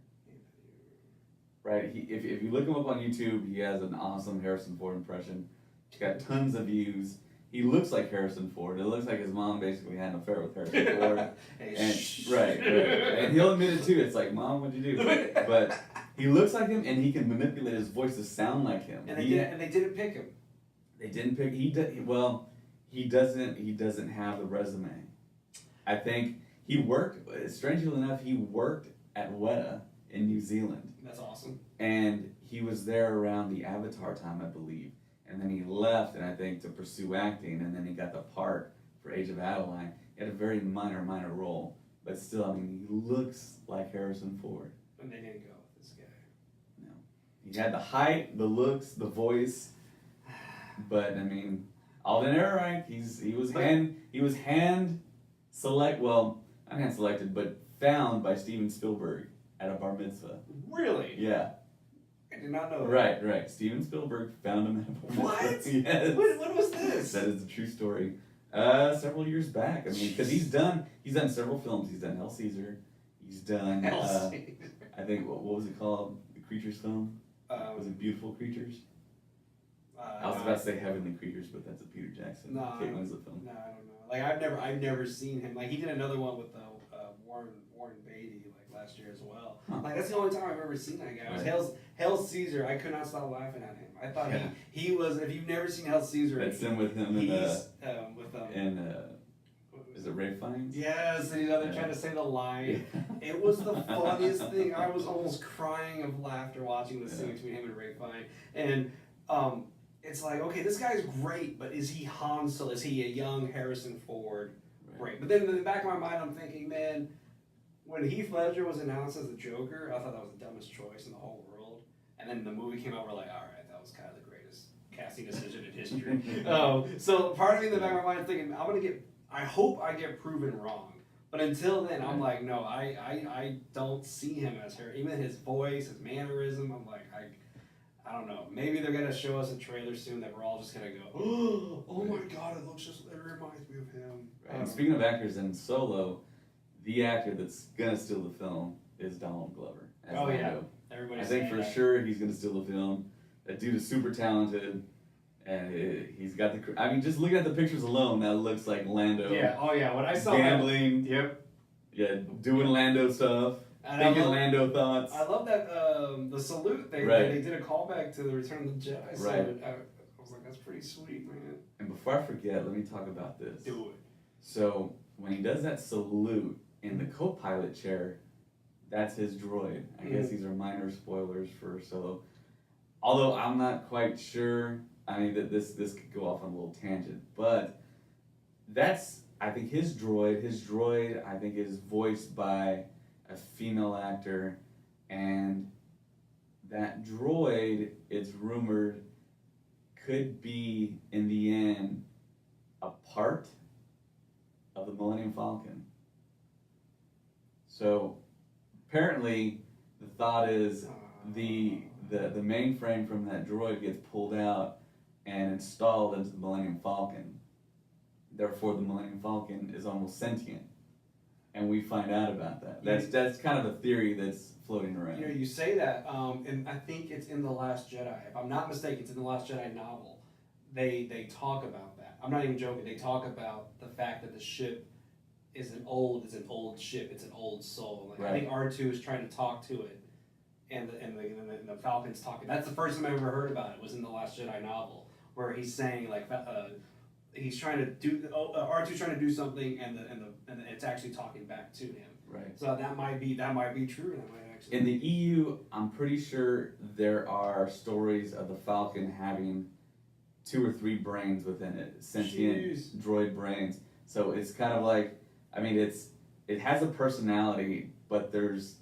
Right? If you look him up on YouTube, he has an awesome Harrison Ford impression. He's got tons of views. He looks like Harrison Ford. It looks like his mom basically had an affair with Harrison Ford. Right. And he'll admit it too. It's like, Mom, what'd you do? But he looks like him, and he can manipulate his voice to sound like him. And they didn't pick him. They didn't pick. He doesn't have the resume. I think he worked. Strangely enough, he worked at Weta in New Zealand. That's awesome. And he was there around the Avatar time, I believe. And then he left, and I think to pursue acting, and then he got the part for Age of Adeline. He had a very minor role, but still, I mean, he looks like Harrison Ford. And they didn't go with this guy. No, he had the height, the looks, the voice, but I mean, Alden Ehrenreich. He was hand select. Well, not hand selected, but found by Steven Spielberg at a bar mitzvah. Really? Yeah. I did not know that. Right. Steven Spielberg found him at a bar What? mitzvah. Yes. What was this? That is a true story. Several years back. I mean, because he's done several films. He's done Hell Caesar. He's done. I think what was it called? The Creatures film. Was it Beautiful Creatures? I was about to say Heavenly Creatures, but that's a Peter Jackson, Kate Winslet film. No, I don't know. Like I've never seen him. Like he did another one with Warren Beatty like last year as well. Huh. Like that's the only time I've ever seen that guy. It was Hell Caesar. I could not stop laughing at him. I thought he was. If you've never seen Hell Caesar, That's him with him and is it Ray Fiennes? Yes, and they're trying to say the line. It was the funniest thing. I was almost crying of laughter watching the scene between him and Ray Fiennes. And it's like, okay, this guy's great, but is he Han Solo? Is he a young Harrison Ford? Great. But then in the back of my mind, I'm thinking, man, when Heath Ledger was announced as the Joker, I thought that was the dumbest choice in the whole world. And then the movie came out, we're like, all right, that was kind of the greatest casting decision in history. So part of me in the back of my mind is thinking, I hope I get proven wrong. But until then, I'm like, no, I don't see him as her. Even his voice, his mannerism, I'm like, I don't know. Maybe they're gonna show us a trailer soon that we're all just gonna go, oh my god, it reminds me of him. Right. And speaking of actors in Solo, the actor that's gonna steal the film is Donald Glover. As Oh, yeah. Lando. Everybody's I think saying for that. sure he's gonna steal the film. That dude is super talented, and he's got the. I mean, just looking at the pictures alone, that looks like Lando. Yeah. Oh yeah. When I saw gambling. that, yep. Yeah, doing Lando stuff. And Thinking Lando thoughts. I love that the salute thing. Right. They did a callback to the Return of the Jedi. Right. Salute. I was like, that's pretty sweet, man. And before I forget, let me talk about this. Do it. So when he does that salute in the co-pilot chair, that's his droid. I guess these are minor spoilers for Solo. Although I'm not quite sure. I mean, that this could go off on a little tangent, but that's I think his droid. His droid, I think, is voiced by a female actor, and that droid, it's rumored, could be in the end a part of the Millennium Falcon. So apparently the thought is the mainframe from that droid gets pulled out and installed into the Millennium Falcon. Therefore the Millennium Falcon is almost sentient. And we find out about that. That's kind of a theory that's floating around. You know, you say that, and I think it's in The Last Jedi. If I'm not mistaken, it's in The Last Jedi novel. They talk about that. I'm not even joking. They talk about the fact that the ship is an old ship. It's an old soul. Like, Right. I think R2 is trying to talk to it, and the Falcon's talking. That's the first time I ever heard about it. Was in The Last Jedi novel, where he's saying like he's trying to do R2's trying to do something, and it's actually talking back to him. Right. So that might be true. That might actually. In the EU, I'm pretty sure there are stories of the Falcon having 2 or 3 brains within it, sentient Jeez. droid brains. So it's kind of like, I mean, it has a personality, but there's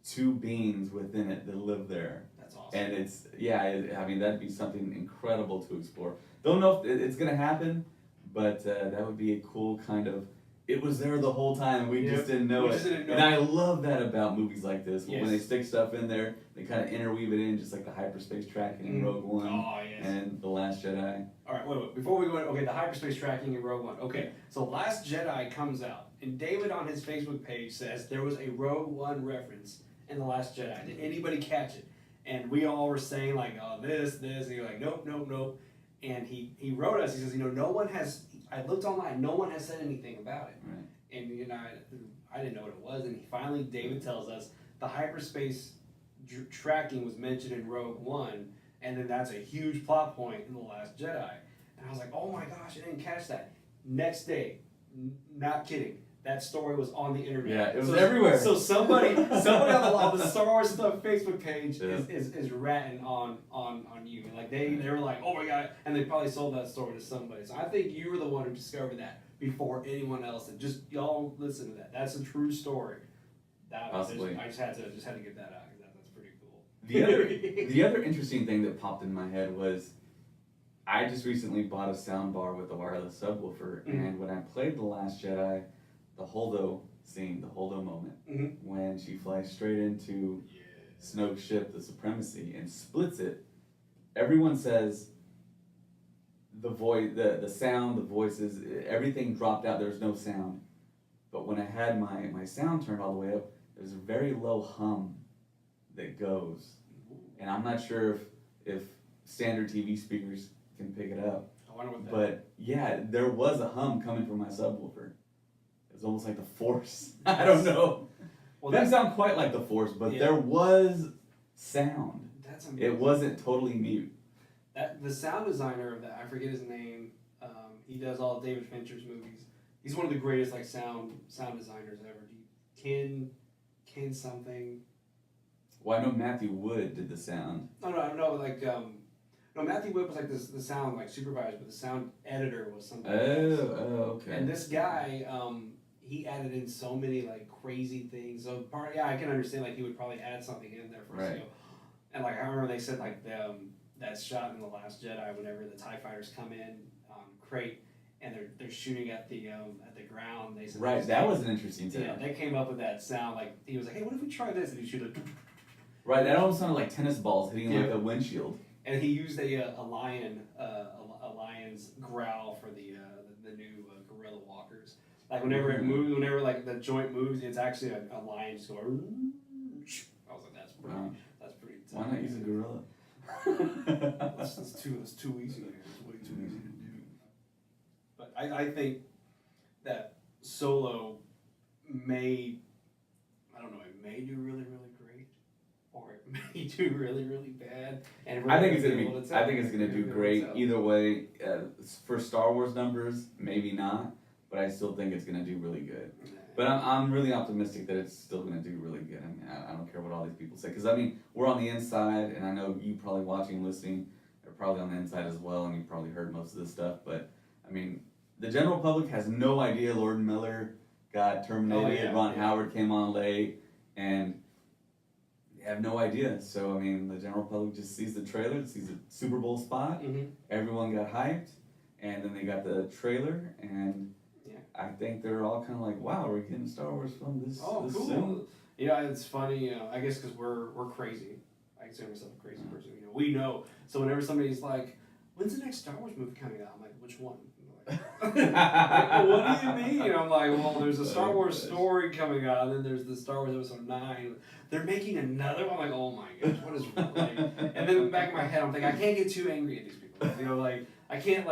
2 beings within it that live there. That's awesome. And I mean, that'd be something incredible to explore. Don't know if it's gonna happen, but that would be a cool kind of. It was there the whole time. We just didn't know it. And I love that about movies like this. Yes. When they stick stuff in there, they kind of interweave it in, just like the hyperspace tracking in Rogue One Oh, yes. and The Last Jedi. All right, wait. Before we go, okay, the hyperspace tracking in Rogue One. Okay, so Last Jedi comes out, and David on his Facebook page says there was a Rogue One reference in The Last Jedi. Did anybody catch it? And we all were saying like, oh, this, and you're like, nope. And he wrote us. He says, no one has. I looked online. No one has said anything about it. Right. And I didn't know what it was. And finally, David tells us the hyperspace tracking was mentioned in Rogue One, and then that's a huge plot point in The Last Jedi. And I was like, oh my gosh, I didn't catch that. Next day, not kidding, that story was on the internet. Yeah, it was everywhere. So somebody on the Star Wars Stuff Facebook page Yeah. is ratting on you. Like they were like, oh my god, and they probably sold that story to somebody. So I think you were the one who discovered that before anyone else. And just y'all listen to that. That's a true story. Possibly. I just had to get that out because that's pretty cool. The other interesting thing that popped in my head was I just recently bought a sound bar with a wireless subwoofer, and when I played The Last Jedi, the Holdo scene, the Holdo moment, when she flies straight into Snoke's ship, the Supremacy, and splits it, everyone says the sound, the voices, everything dropped out. There was no sound. But when I had my sound turned all the way up, there's a very low hum that goes. And I'm not sure if standard TV speakers can pick it up. I wonder what that. But yeah, there was a hum coming from my subwoofer. It was almost like the Force. I don't know. Well, Didn't sound quite like the Force, but Yeah. there was sound. That's amazing. It wasn't totally mute. The sound designer of that, I forget his name. He does all of David Fincher's movies. He's one of the greatest like sound designers ever. Ken something. Well, I know Matthew Wood did the sound. No, like No, Matthew Whip was like the sound like supervisor, but the sound editor was somebody Oh, else. okay. And this guy, he added in so many like crazy things. So I can understand like he would probably add something in there for us. Right. And like I remember they said like that shot in The Last Jedi whenever the TIE fighters come in crate and they're shooting at the ground. They said Right, that was an interesting yeah, sound. they came up with that sound. Like he was like, hey, what if we try this? And he shoot it. Right, that almost sounded like tennis balls hitting like Yeah. a windshield. And he used a lion's growl for the new gorilla walkers. Like whenever it moves, whenever like the joint moves, it's actually a lion just going. I was like, that's pretty. Wow. That's pretty. Why not use a gorilla? That's too easy. It's way too easy to do. But I think that Solo may, I don't know, it may do really really great, or it may do really really bad. And we're I think gonna it's gonna be be. able to tell. I think it's gonna do We're great tell. either way. For Star Wars numbers, maybe not, but I still think it's gonna do really good. But I'm really optimistic that it's still gonna do really good. I mean, I don't care what all these people say, because I mean, we're on the inside, and I know you probably watching and listening are probably on the inside as well, and you've probably heard most of this stuff. But I mean, the general public has no idea Lord Miller got terminated. Oh, yeah, Ron yeah. Howard came on late, and they have no idea. So I mean, the general public just sees the trailer, sees a Super Bowl spot. Mhm. Everyone got hyped, and then they got the trailer, and I think they're all kind of like, "Wow, we're getting Star Wars film this Oh, cool. soon." Yeah, it's funny. I guess because we're crazy. I consider myself a crazy person. We know. So whenever somebody's like, "When's the next Star Wars movie coming out?" I'm like, "Which one?" Like, what do you mean? I'm like, "Well, there's a Star Wars story coming out, and then there's the Star Wars Episode 9. They're making another one." I'm like, "Oh my gosh, what is wrong?" Like, and then in the back of my head, I'm thinking, I can't get too angry at these people. Like. I can't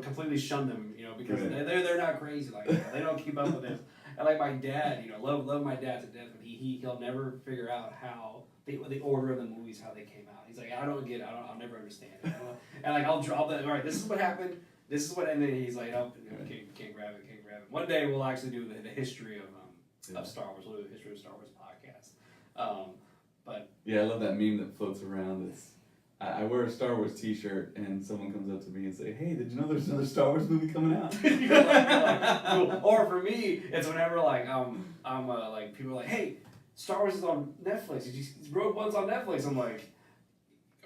completely shun them, because they're not crazy like that. They don't keep up with this. And like my dad, love my dad to death, but he'll never figure out how the order of the movies, how they came out. He's like, I don't get it. I'll never understand it. And like I'll drop that. All right, this is what happened. This is what, and then he's like, oh, can't grab it. One day we'll actually do the history of Star Wars. We'll do the history of Star Wars podcast. But yeah, I love that meme that floats around. It's I wear a Star Wars T-shirt, and someone comes up to me and say, "Hey, did you know there's another Star Wars movie coming out?" You're like, cool. Or for me, it's whenever like like people are like, "Hey, Star Wars is on Netflix. Rogue One's on Netflix." I'm like,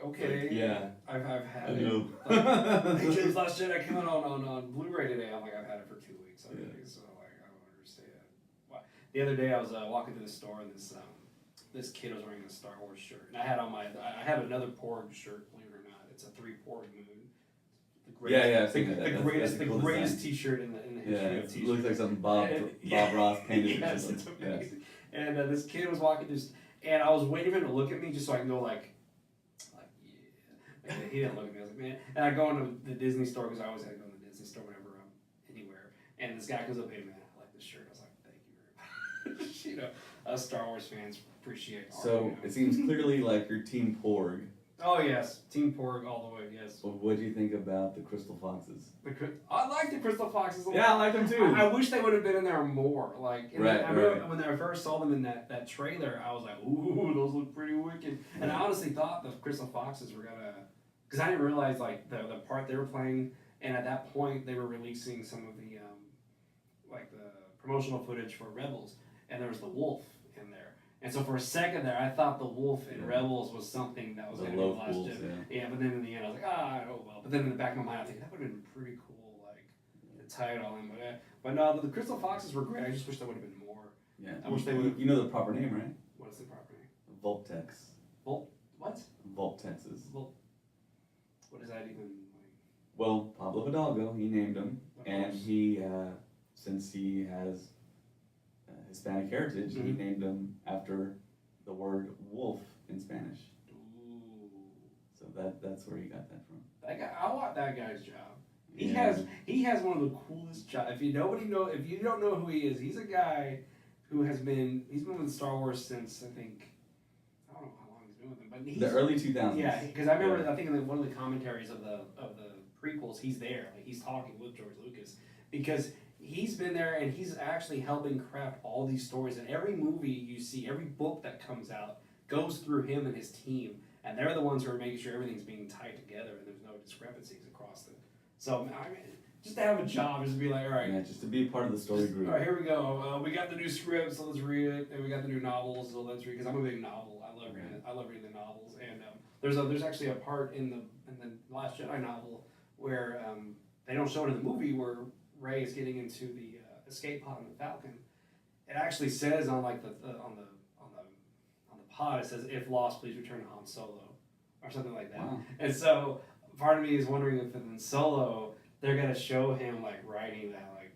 okay, yeah, I've had I it. know. Like, hey, James Last Jedi came out on Blu-ray today. I'm like, I've had it for 2 weeks. So like, I don't understand. The other day I was walking through the store and this kid was wearing a Star Wars shirt, and I had another Porg shirt. Believe it or not, it's a 3 Porg moon. I've seen that. The cool greatest design. T-shirt in the history Yeah, of it T-shirts. looks like something Bob Ross painted. Yes, or it's something. amazing. And this kid was walking through, and I was waiting for him to look at me just so I can go like yeah. And he didn't look at me. I was like, man. And I go into the Disney store because I always had to go to the Disney store whenever I'm anywhere. And this guy comes up, hey man, I like this shirt. I was like, thank you very much. Us Star Wars fans appreciate art. So it seems clearly like you're Team Porg. Oh yes, Team Porg all the way. Yes. Well, what do you think about the Crystal Foxes? I like the Crystal Foxes a lot. Yeah, I like them too. I wish they would have been in there more. Like, Right, I remember when I first saw them in that trailer, I was like, ooh, those look pretty wicked. And I honestly thought the Crystal Foxes were gonna, because I didn't realize like the part they were playing, and at that point they were releasing some of the like the promotional footage for Rebels, and there was the wolf in there. And so for a second there, I thought the wolf in Rebels was something that was The going to be the last wolves, Jedi. Yeah, but then in the end, I was like, oh well. But then in the back of my mind, I think that would have been pretty cool, like to tie it all in. But no, the Crystal Foxes were great. I just wish there would have been more. Yeah. I wish they would've- You know the proper name, right? What is the proper name? Volptex. What? Volptexes. What is that even like? Well, Pablo Hidalgo, he named them, Of and course. he, since he has Hispanic heritage, he Mhm. named them after the word wolf in Spanish. Ooh, So that's where he got that from. that guy. I want that guy's job. Yeah. He has one of the coolest jobs. If you don't know who he is, he's a guy who he's been with Star Wars since I don't know how long he's been with them, but he's The early 2000s. yeah. Because I remember I think in one of the commentaries of the prequels, he's there, like he's talking with George Lucas because he's been there and he's actually helping craft all these stories. And every movie you see, every book that comes out goes through him and his team. and they're the ones who are making sure everything's being tied together and there's no discrepancies across it. So I mean, just to have a job, just to be like, all right, Yeah, just to be a part of the story all group. right, here we go. We got the new script, so let's read it, and we got the new novels, so let's read. Because I'm a big novel. I love reading it. I love reading the novels, and there's actually a part in the Last Jedi novel where they don't show it in the movie where Rey is getting into the escape pod on the Falcon. It actually says on like on the pod, it says, "If lost, please return to Han Solo," or something like that. Wow. And so part of me is wondering if in Solo they're gonna show him like writing that like.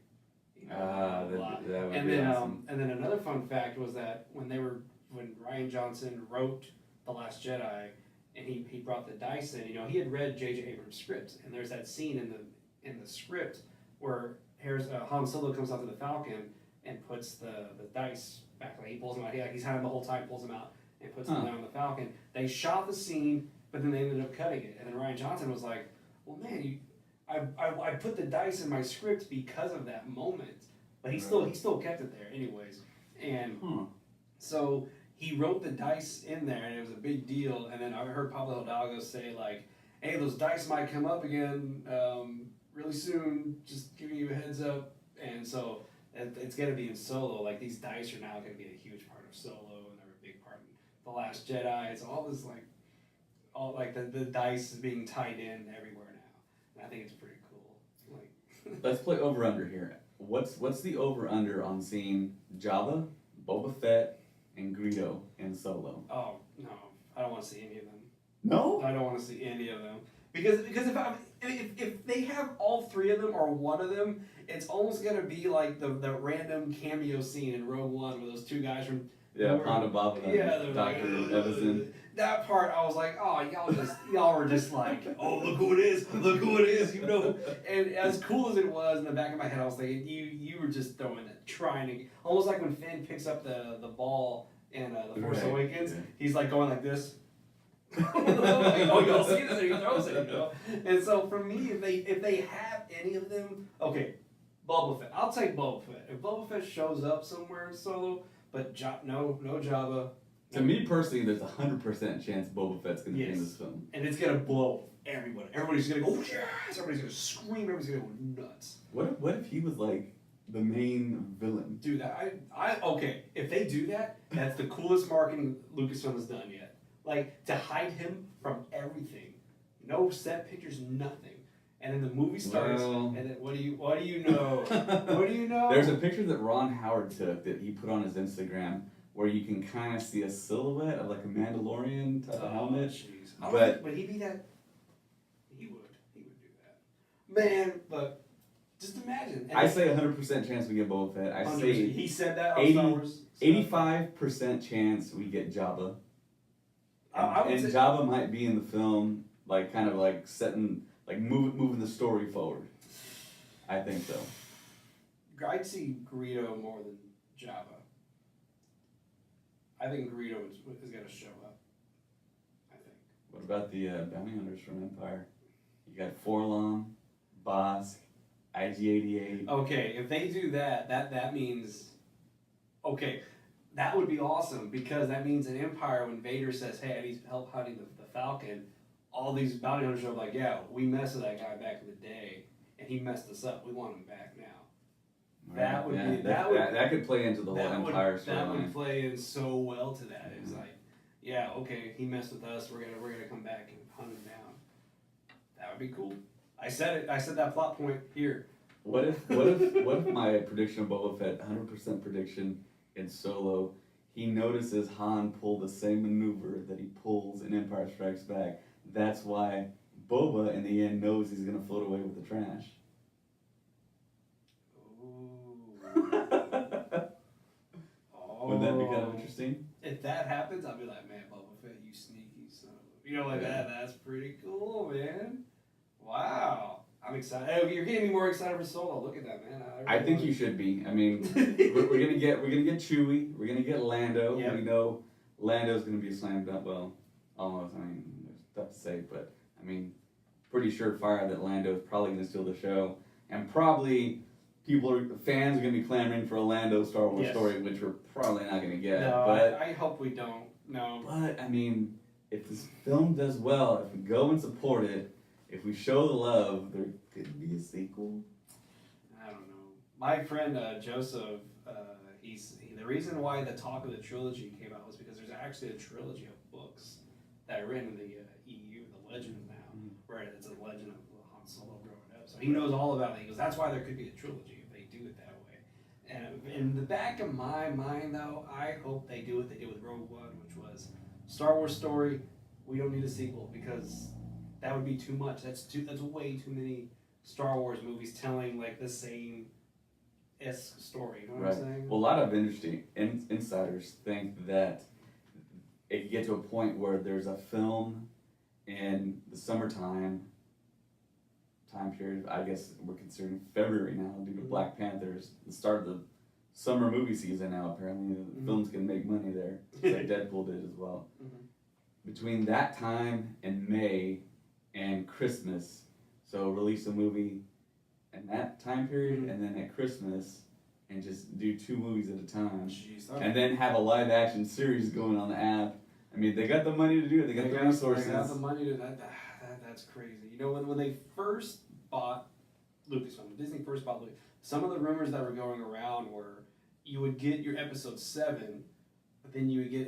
That would And be then awesome. and then another fun fact was that when Rian Johnson wrote The Last Jedi and he brought the dice in, he had read J.J. Abrams' script, and there's that scene in the script where Han Solo comes out to the Falcon and puts the dice back, like he pulls them out. He's had them the whole time, pulls them out and puts them down on the Falcon. They shot the scene, but then they ended up cutting it, and then Rian Johnson was like, "Well, man, I put the dice in my script because of that moment." But he still kept it there anyways. And so he wrote the dice in there, and it was a big deal. And then I heard Pablo Hidalgo say like, "Hey, those dice might come up again really soon. Just giving you a heads up." And so it's gonna be in Solo. Like these dice are now gonna be a huge part of Solo, and they're a big part in The Last Jedi. It's all this like the dice is being tied in everywhere now, and I think it's pretty cool. Like, Let's play over under here. What's the over under on seeing Jabba, Boba Fett, and Greedo in Solo? oh no, I don't want to see any of them. No. I don't want to see any of them because if they have all three of them or one of them, it's almost gonna be like the random cameo scene in Rogue One with those two guys from Yeah, Ponda Baba and Dr. Evison. That part, I was like, oh, y'all were just like, oh, look who it is, And as cool as it was, in the back of my head, I was thinking, you were just throwing it, trying to, almost like when Finn picks up the ball in The Force Awakens, he's like going like this. Oh, y'all see this, and he throws it, And so for me, if they have any of them, okay, Boba Fett, I'll take Boba Fett. If Boba Fett shows up somewhere in Solo, but no Jabba. To me personally, there's 100% chance Boba Fett's going to be in this film. And it's going to blow everybody. Everybody's going to go, yes! Everybody's going to scream. Everybody's going to go nuts. What if he was like the main villain? Dude, okay, if they do that, that's the coolest marketing Lucasfilm has done yet. Like, to hide him from everything. No set pictures, nothing. And then the movie starts, and then what do you know? What do you know? There's a picture that Ron Howard took that he put on his Instagram where you can kind of see a silhouette of like a Mandalorian type of helmet. Jeez. But would he be that? He would do that. Man, but just imagine. And I say 100% chance we get Boba Fett. I 100%. say He said that on Star Wars. 85% chance we get Jabba. And Jabba might be in the film, like kind of like setting, like moving the story forward. I think so. I'd see Greedo more than Jabba. I think Greedo is going to show up. I think. What about the bounty hunters from Empire? You got Forlom, Bosk, IG-88. Okay, if they do that means, okay, that would be awesome because that means in Empire when Vader says, "Hey, I need help hunting the Falcon," all these bounty hunters are like, "Yeah, we messed with that guy back in the day, and he messed us up. We want him back now." That would be that could play into the whole Empire storyline. That would play in so well to that. It's like, yeah, okay, he messed with us. We're gonna come back and hunt him down. That would be cool. I said it. I said that plot point here. What if my prediction of Boba Fett, 100% prediction in Solo, he notices Han pull the same maneuver that he pulls in Empire Strikes Back. That's why Boba in the end knows he's gonna float away with the trash. Wouldn't that be kind of interesting? If that happens, I'll be like, man, Boba Fett, you sneaky son of a... that. That's pretty cool, man. Wow. I'm excited. Hey, you're getting me more excited for Solo. Look at that, man. I think you should be. I mean, we're gonna get Chewie. We're gonna get Lando. Yep. We know Lando's gonna be a slam dunk. Well, almost. I mean, there's stuff to say, but I mean, pretty sure fire that Lando's probably gonna steal the show, and probably fans are gonna be clamoring for a Lando Star Wars story, which we're probably not gonna get. No, but I hope we don't. No. But I mean, if this film does well, if we go and support it, if we show the love, there could be a sequel. I don't know. My friend Joseph, the reason why the talk of the trilogy came out was because there's actually a trilogy of books that are written in the EU, the Legends now, where it's a legend of Han Solo growing up. So he knows all about it. He goes, that's why there could be a trilogy if they do it that way. And in the back of my mind, though, I hope they do what they did with Rogue One, which was Star Wars story. We don't need a sequel because that would be too much. That's way too many Star Wars movies telling like the same story. You know what I'm saying? Well, a lot of industry insiders think that it could get to a point where there's a film in the summertime time period. I guess we're considering February now due to Black Panthers. The start of the summer movie season now. Apparently, the films can make money there, just like Deadpool did as well. Between that time and May and Christmas, so release a movie in that time period and then at Christmas and just do 2 movies at a time. Jeez, and then have a live action series going on the app. I mean, they got the money to do it. They got the resources. They got the money to that's crazy. You know, when they first bought Lucasfilm, when Disney first bought Lucasfilm, some of the rumors that were going around were you would get your episode 7, but then you would get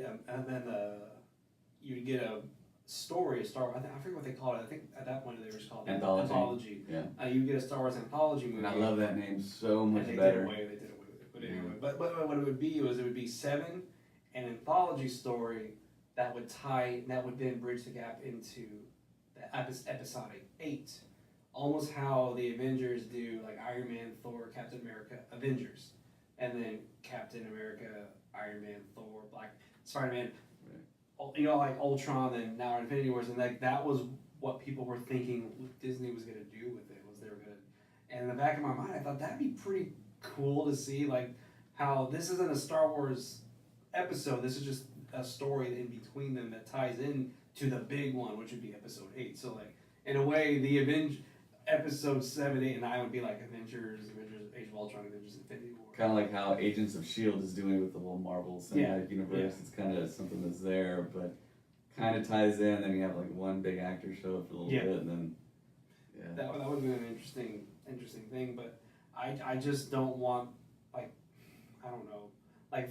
you would get a story, a Star Wars. I forget what they called it. I think at that point they were just called anthology. Yeah. You would get a Star Wars anthology movie. And I love that name so much and better. They did away with it. But anyway, but what it would be was it would be 7, an anthology story that would then bridge the gap into the episodic 8. Almost how the Avengers do, like Iron Man, Thor, Captain America, Avengers. And then Captain America, Iron Man, Thor, Spider-Man. You know, like Ultron and now Infinity Wars, and like that was what people were thinking Disney was gonna do with it. Was they were gonna, and in the back of my mind, I thought that'd be pretty cool to see, like how this isn't a Star Wars episode. This is just a story in between them that ties in to the big one, which would be Episode 8. So like in a way, the Episode 7, 8, and 9 would be like Avengers, Age of Ultron, Avengers, Infinity War. Kind of like how Agents of S.H.I.E.L.D. is doing with the whole Marvel Cinematic Universe. It's kind of something that's there, but kind of ties in. Then you have like one big actor show up for a little bit, and then that would have been an interesting thing. But I just don't want, like, I don't know, like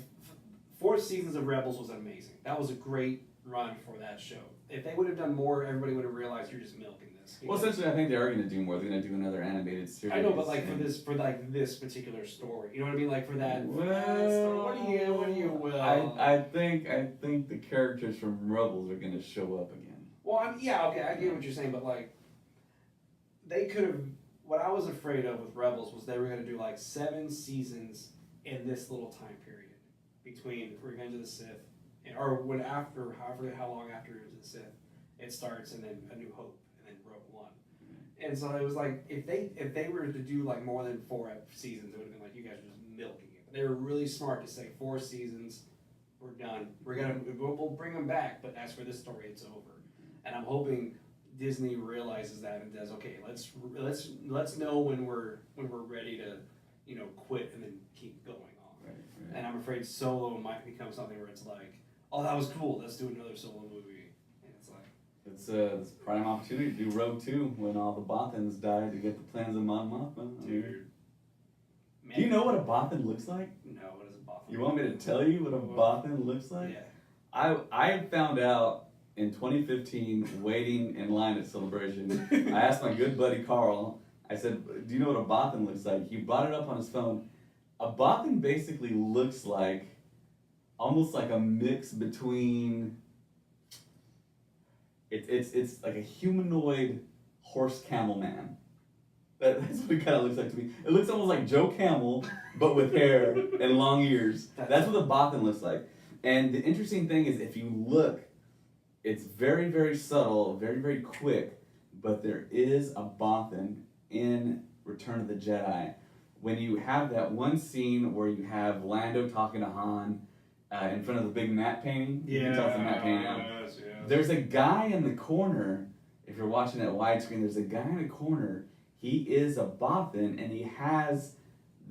4 seasons of Rebels was amazing. That was a great run for that show. If they would have done more, everybody would have realized you're just milking this. Well, essentially, I think they are going to do more. They're going to do another animated series. I know, but like for this particular story, you know what I mean? Like for that. Well, what do you? I think the characters from Rebels are going to show up again. Well, I get what you're saying, but like they could have. What I was afraid of with Rebels was they were going to do like 7 seasons in this little time period between Revenge of the Sith or when after, I forget how long after Revenge of the Sith it starts, and then A New Hope, and then Rogue One. And so it was like if they were to do like more than 4 seasons, it would have been like you guys are just milking it. But they were really smart to say 4 seasons, we're done. We'll bring them back, but as for this story, it's over. And I'm hoping Disney realizes that and does okay. Let's know when we're ready to, quit and then keep going on. Right. And I'm afraid Solo might become something where it's like, oh, that was cool. Let's do another Solo movie. And it's like it's a prime opportunity to do Rogue 2 when all the Bothans die to get the plans of Mon Mothma. Dude. Do you know what a Bothan looks like? No, what is a Bothan? You want me to tell you what a Bothan looks like? Yeah. I found out in 2015, waiting in line at Celebration. I asked my good buddy Carl, I said, do you know what a Bothan looks like? He brought it up on his phone. A Bothan basically looks like, almost like a mix between, it's like a humanoid horse camel man. That's what it kind of looks like to me. It looks almost like Joe Camel, but with hair and long ears. That's what a Bothan looks like. And the interesting thing is, if you look, it's very, very subtle, very, very quick, but there is a Bothan in Return of the Jedi. When you have that one scene where you have Lando talking to Han in front of the big matte painting, you can tell it's a matte painting now. Yes. There's a guy in the corner, if you're watching it widescreen, there's a guy in the corner. He is a Bothan, and he has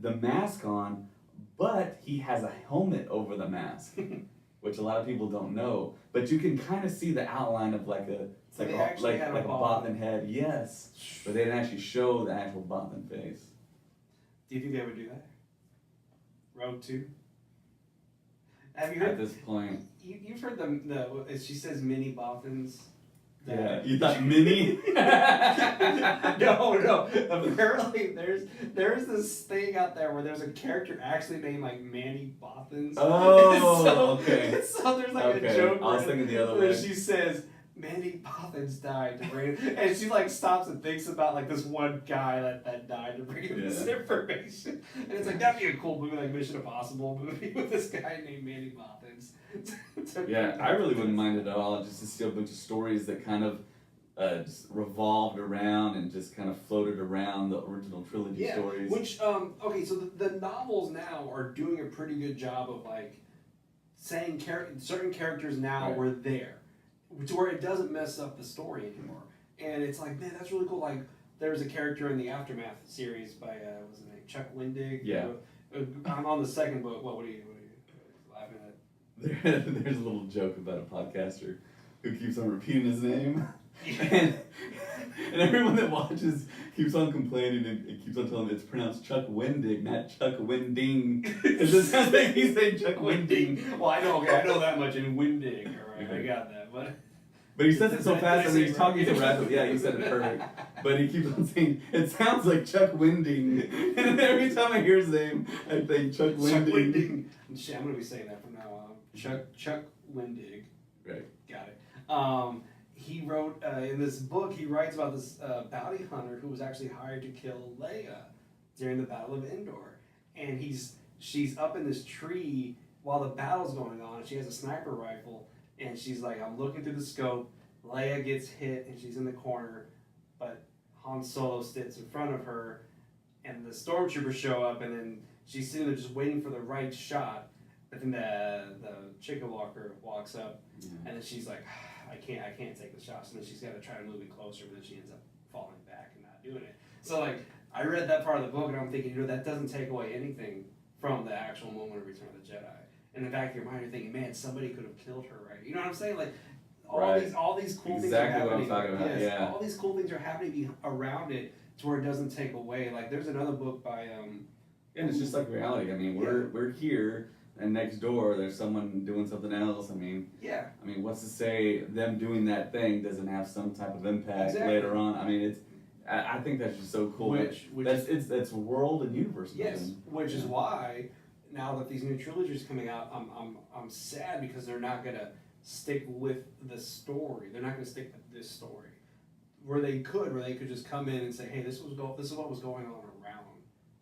the mask on, but he has a helmet over the mask. which a lot of people don't know. But you can kind of see the outline of like a So they actually had a a Bothan head. Yes, but they didn't actually show the actual Bothan face. Do you think they would do that? Rogue 2? Have you At heard? this point, You've heard the she says mini Bothans. yeah, you thought Minnie? No. Apparently, there's this thing out there where there's a character actually named like Manny Bothans. Oh, okay. So there's like Okay, a joke I was where, thinking the other where way. she says Manny Bothans died to bring, and she like stops and thinks about like this one guy that died to bring him this information, and it's like that'd be a cool movie, like Mission Impossible movie with this guy named Manny Bothans. Yeah, I really wouldn't mind it at all. Just to see a bunch of stories that kind of just revolved around and just kind of floated around the original trilogy stories. Which okay, so the novels now are doing a pretty good job of like saying certain characters now Right. were there, to where it doesn't mess up the story anymore. And it's like, man, that's really cool. Like there's a character in the Aftermath series by what's his name, Chuck Wendig. Yeah. I'm on the second book. What are you laughing at? There's a little joke about a podcaster who keeps on repeating his name. And everyone that watches keeps on complaining and keeps on telling them it's pronounced Chuck Wendig, not Chuck Winding. It just sounds like he's saying Chuck Winding. Well, I know that much in Windig. All right, I got that, But he says it so fast, I mean, he's talking so right? rapidly. Yeah, you said it perfect. But he keeps on saying, it sounds like Chuck Winding. And every time I hear his name, I think Chuck Winding. Chuck Wendig. Shit, I'm going to be saying that from now on. Chuck Wendig. Right. Got it. He wrote, in this book, he writes about this bounty hunter who was actually hired to kill Leia during the Battle of Endor. And she's up in this tree while the battle's going on, and she has a sniper rifle, and she's like, I'm looking through the scope, Leia gets hit, and she's in the corner, but Han Solo sits in front of her, and the stormtroopers show up, and then she's sitting there just waiting for the right shot, but then the chicken walker walks up, and then she's like, I can't take the shots, and then she's got to try to move it closer, but then she ends up falling back and not doing it. So like, I read that part of the book, and I'm thinking, that doesn't take away anything from the actual moment of Return of the Jedi. In the back of your mind, you're thinking, man, somebody could have killed her, right? You know what I'm saying? Like, all these cool things are happening. Exactly what I'm talking about, yeah. All these cool things are happening around it to where it doesn't take away. Like, there's another book by And it's just like reality. I mean, we're here, and next door there's someone doing something else. I mean, what's to say them doing that thing doesn't have some type of impact later on? I mean, I think that's just so cool. That's world and universe. Yes, which is why now that these new trilogies coming out, I'm sad because they're not gonna stick with the story. They're not gonna stick with this story. Where they could just come in and say, hey, this is what was going on around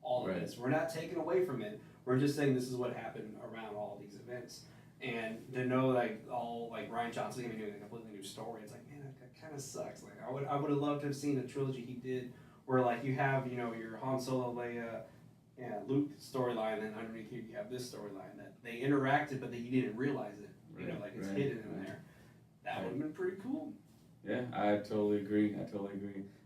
all of this. We're not taking away from it. We're just saying this is what happened around all these events. And to know like Rian Johnson gonna be doing a completely new story, it's like, man, that kind of sucks. Like I would have loved to have seen a trilogy he did where like you have, your Han Solo, Leia, and Luke storyline, and then underneath here you have this storyline that they interacted, but that you didn't realize it. It's hidden in there. That would have been pretty cool. Yeah, I totally agree.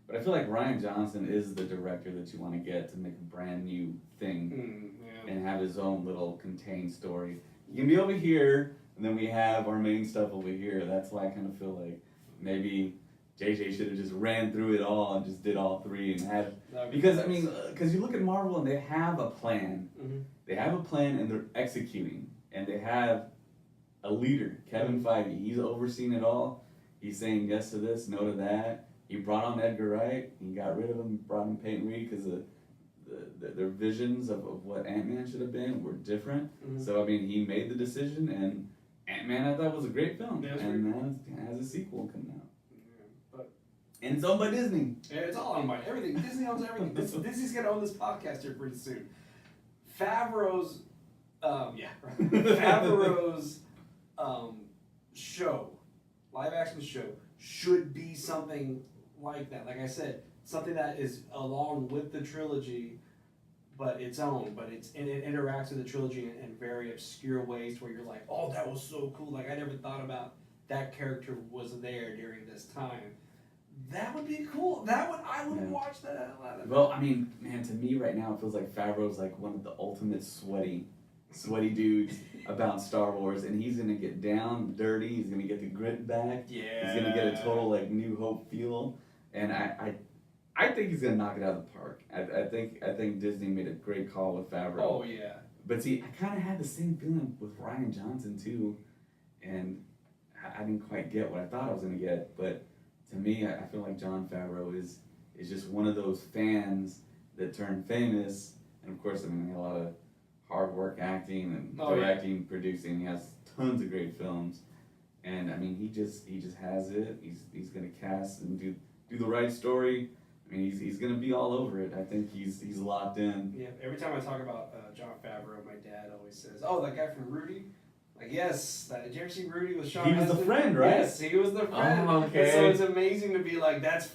But I feel like Rian Johnson is the director that you want to get to make a brand new thing and have his own little contained story. You can be over here, and then we have our main stuff over here. That's why I kind of feel like maybe JJ should have just ran through it all and just did all three and had, because you look at Marvel and they have a plan. Mm-hmm. They have a plan and they're executing, and they have a leader, Kevin Feige. He's overseeing it all. He's saying yes to this, no to that. He brought on Edgar Wright. He got rid of him, brought in Peyton Reed because their visions of what Ant-Man should have been were different. Mm-hmm. So he made the decision, and Ant-Man I thought was a great film, and now it has a sequel coming out. And it's owned by Disney. Yeah, it's all owned by everything. Disney owns everything. Disney's gonna own this podcast here pretty soon. Favreau's, Favreau's show, live action show, should be something like that. Like I said, something that is along with the trilogy, but its own. But it interacts with the trilogy in very obscure ways, where you're like, oh, that was so cool. Like I never thought about that character was there during this time. That would be cool. I would watch that a lot. Well, man, to me right now it feels like Favreau's like one of the ultimate sweaty sweaty dudes about Star Wars, and he's gonna get down dirty. He's gonna get the grit back. Yeah. He's gonna get a total like New Hope feel, and I think he's gonna knock it out of the park. I think Disney made a great call with Favreau. Oh yeah. But see, I kind of had the same feeling with Ryan Johnson too, and I didn't quite get what I thought I was gonna get. But to me, I feel like Jon Favreau is just one of those fans that turned famous, and of course, I mean, a lot of hard work acting and directing, producing. He has tons of great films, and I mean, he just has it. He's gonna cast and do the right story. I mean, he's gonna be all over it. I think he's locked in. Yeah. Every time I talk about Jon Favreau, my dad always says, "Oh, that guy from Rudy." Like, yes, did you ever see Rudy with Sean? He was the Astin? friend, right? Yes, he was the friend. Oh, okay. And so it's amazing to be like, that's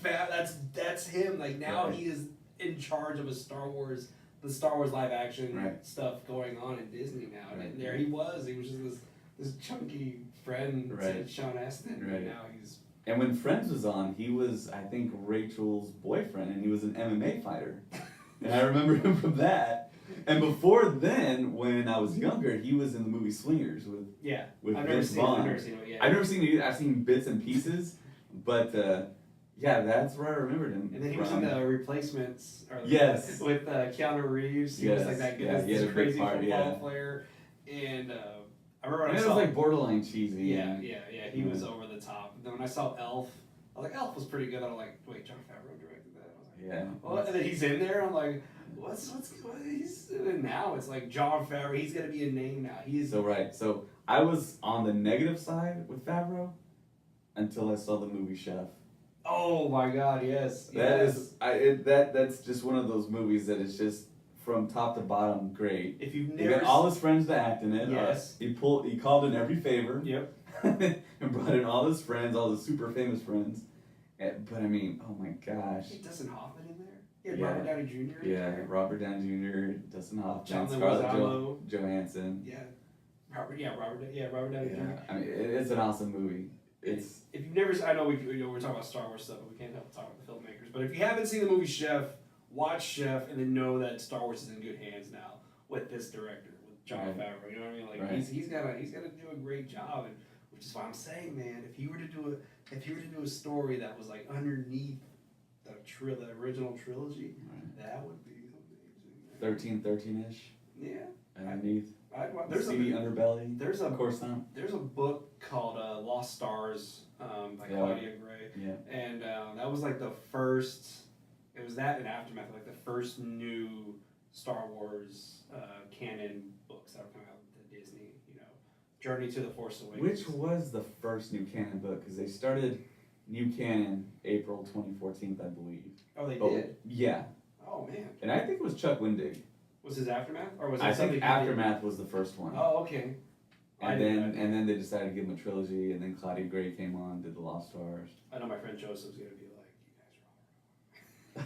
him. Like now Right. he is in charge of the Star Wars live action Right. stuff going on in Disney now. Right. And there he was just this chunky friend Right. to Sean Astin. Right. And now he's And when Friends was on, he was, I think, Rachel's boyfriend, and he was an MMA fighter. And I remember him from that. And before then, when I was younger, he was in the movie Swingers with I've Vince Vaughn. I've never seen it. Yeah. I've never seen it either. I've seen bits and pieces, but yeah, that's where I remembered him. And then he was in from. the Replacements, or Yes. with Keanu Reeves. He was like that good, Yes, yeah, he had a this big crazy part, football yeah. player. And I remember when And I it saw was like borderline cheesy. yeah. He Yeah. was over the top. And then when I saw Elf, I was like, Elf was pretty good. I'm like, wait, Jon Favreau directed that? I was like, Yeah. well, and then he's in there. I'm like, what he's doing now? It's like Jon Favreau. He's gonna be a name now. He's So right. So I was on the negative side with Favreau until I saw the movie Chef. oh my god, yes. That's just one of those movies that is just from top to bottom great. If you've He never got all his friends to act in it. Yes. He called in every favor. Yep. And brought in all his friends, all his super famous friends. But I mean, oh my gosh. Hey, Dustin Hoffman in there. Yeah, Yeah. Robert Downey Jr. Yeah, Robert Downey Jr., Dustin Hoffman, John Scarlett Leguizamo. Johansson. Yeah. Robert Downey Jr. Yeah, I mean, it's an awesome movie. It's If you've never, I know we're talking about Star Wars stuff, but we can't help but talk about the filmmakers. But if you haven't seen the movie Chef, watch Chef, and then know that Star Wars is in good hands now with this director, with Jon Right. Favreau. You know what I mean? Like Right. he's gonna do a great job, and which is why I'm saying, man, if you were to do a story that was like underneath the original trilogy, that would be amazing. 13-ish Yeah. underneath. There's seedy a underbelly. there's Of a course not. there's a book called Lost Stars by Yeah. Claudia Gray. Yeah. And that was like the first, it was that and Aftermath, like the first new Star Wars canon books that were coming out to Disney, Journey to the Force Awakens. Which was the first new canon book? Because they started new canon April 2014, I believe. Oh, they But- did? Yeah. Oh, man. And I think it was Chuck Wendig. Was his Aftermath? Or was it I something think he did? Aftermath was the first one. Oh, okay. I And didn't know. then they decided to give him a trilogy, and then Claudia Gray came on, did the Lost Stars. I know my friend Joseph's going to be like,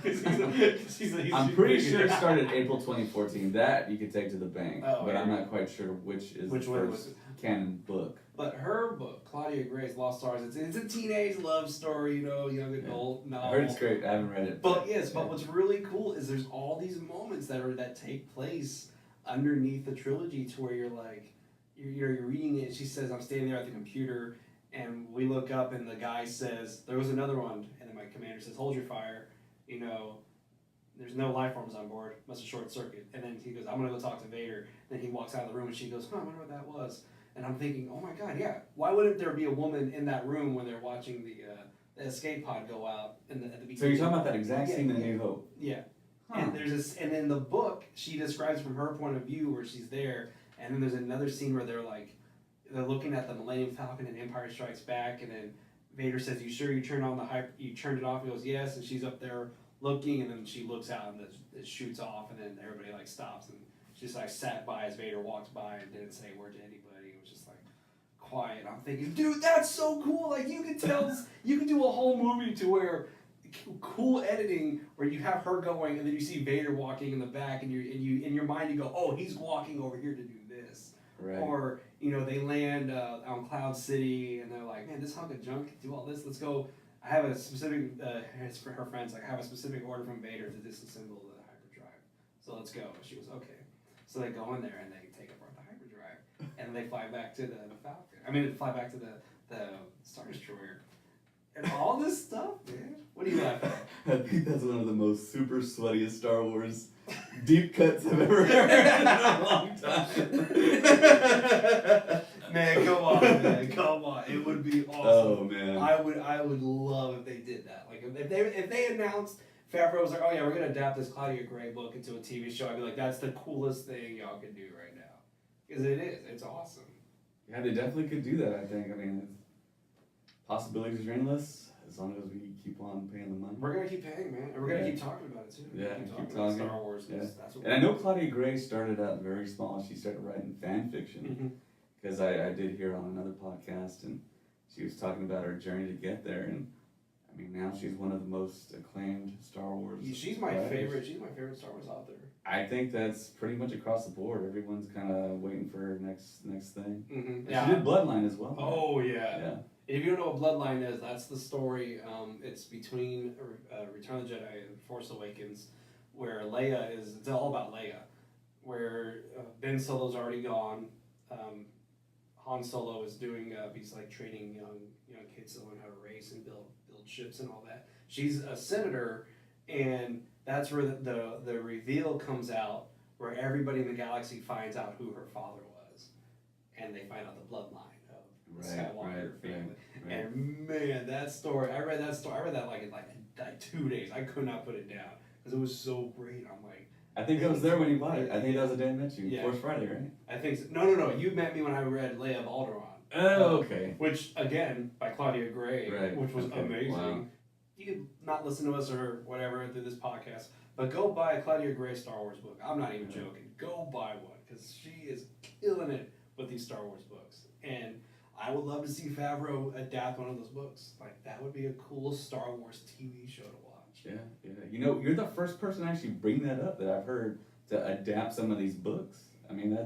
you guys are all wrong. 'Cause he's I'm pretty sure it started April 2014. That you could take to the bank, Oh, but I'm yeah. not quite sure which is Which the one first was it? canon book. But her book, Claudia Gray's Lost Stars, it's a teenage love story, young adult I novel. heard it's great. I haven't read it. But yes, but what's really cool is there's all these moments that take place underneath the trilogy to where you're like, you're reading it. She says, "I'm standing there at the computer," and we look up, and the guy says, "There was another one," and then my commander says, "Hold your fire," There's no life forms on board. Must have short circuit. And then he goes, "I'm gonna go talk to Vader." Then he walks out of the room, and she goes, "Huh, I wonder what that was." And I'm thinking, oh my god, yeah. Why wouldn't there be a woman in that room when they're watching the escape pod go out at the beginning? So you're talking about that exact scene in Yeah. New Hope? Yeah. Huh. And and in the book, she describes from her point of view where she's there, and then there's another scene where they're looking at the Millennium Falcon and Empire Strikes Back, and then Vader says, "You sure you turned on you turned it off?" He goes, "Yes," and she's up there looking, and then she looks out and it shoots off, and then everybody stops, and she just sat by as Vader walked by and didn't say a word to anybody. It was just quiet. I'm thinking, dude, that's so cool. You can tell, you can do a whole movie to where cool editing where you have her going and then you see Vader walking in the back and you in your mind you go, oh, he's walking over here to do this. Right. Or they land on Cloud City and they're like, man, this hunk of junk can do all this. Let's go. I have a specific. For her friends, I have a specific order from Vader to disassemble the hyperdrive. So let's go. She goes, okay. So they go in there and they take apart the and they fly back to the Falcon. I mean, they fly back to the Star Destroyer. And all this stuff, man. What do you laugh at? I think that's one of the most super sweatiest Star Wars deep cuts I've ever heard in a long time. Man, come on, man, come on. It would be awesome. Oh man. I would love if they did that. Like if they announced Favreau was like, oh yeah, we're gonna adapt this Claudia Gray book into a TV show. I'd be like, that's the coolest thing y'all can do right now, because it is. It's awesome. Yeah, they definitely could do that. I think. I mean, possibilities are endless as long as we keep on paying the money. We're gonna keep paying, man, and we're gonna Yeah. keep talking about it too. Yeah, keep keep about talking. Star Wars. 'Cause Yeah. That's what And I know Claudia Gray started out very small. She started writing fan fiction. Mhm. Because I did hear on another podcast, and she was talking about her journey to get there, and I mean now she's one of the most acclaimed Star Wars. She's my writers. favorite. She's my favorite Star Wars author. I think that's pretty much across the board. Everyone's kind of waiting for her next thing. Mm-hmm. She did Bloodline as well. Oh yeah. Yeah. If you don't know what Bloodline is, that's the story. It's between Return of the Jedi and Force Awakens, where Leia is. It's all about Leia, where Ben Solo's already gone. Han Solo is doing. He's like training young kids to learn how to race and build ships and all that. She's a senator, and that's where the reveal comes out, where everybody in the galaxy finds out who her father was, and they find out the bloodline of the Skywalker family. Right. And man, that story, I read that like in like 2 days. I could not put it down because it was so great. I'm like, I think I was there when you bought it. I think that was the day I met you. Yeah. Force Friday, right? I think so. No. You met me when I read Leia of Alderaan. Oh, okay. Which again by Claudia Gray, Right, which was okay, amazing. wow. You can not listen to us or whatever through this podcast, but go buy a Claudia Gray Star Wars book. I'm not even joking. Go buy one because she is killing it with these Star Wars books, and I would love to see Favreau adapt one of those books. Like that would be a cool Star Wars TV show to watch. Yeah. You know, you're the first person to actually bring that up that I've heard to adapt some of these books. I mean,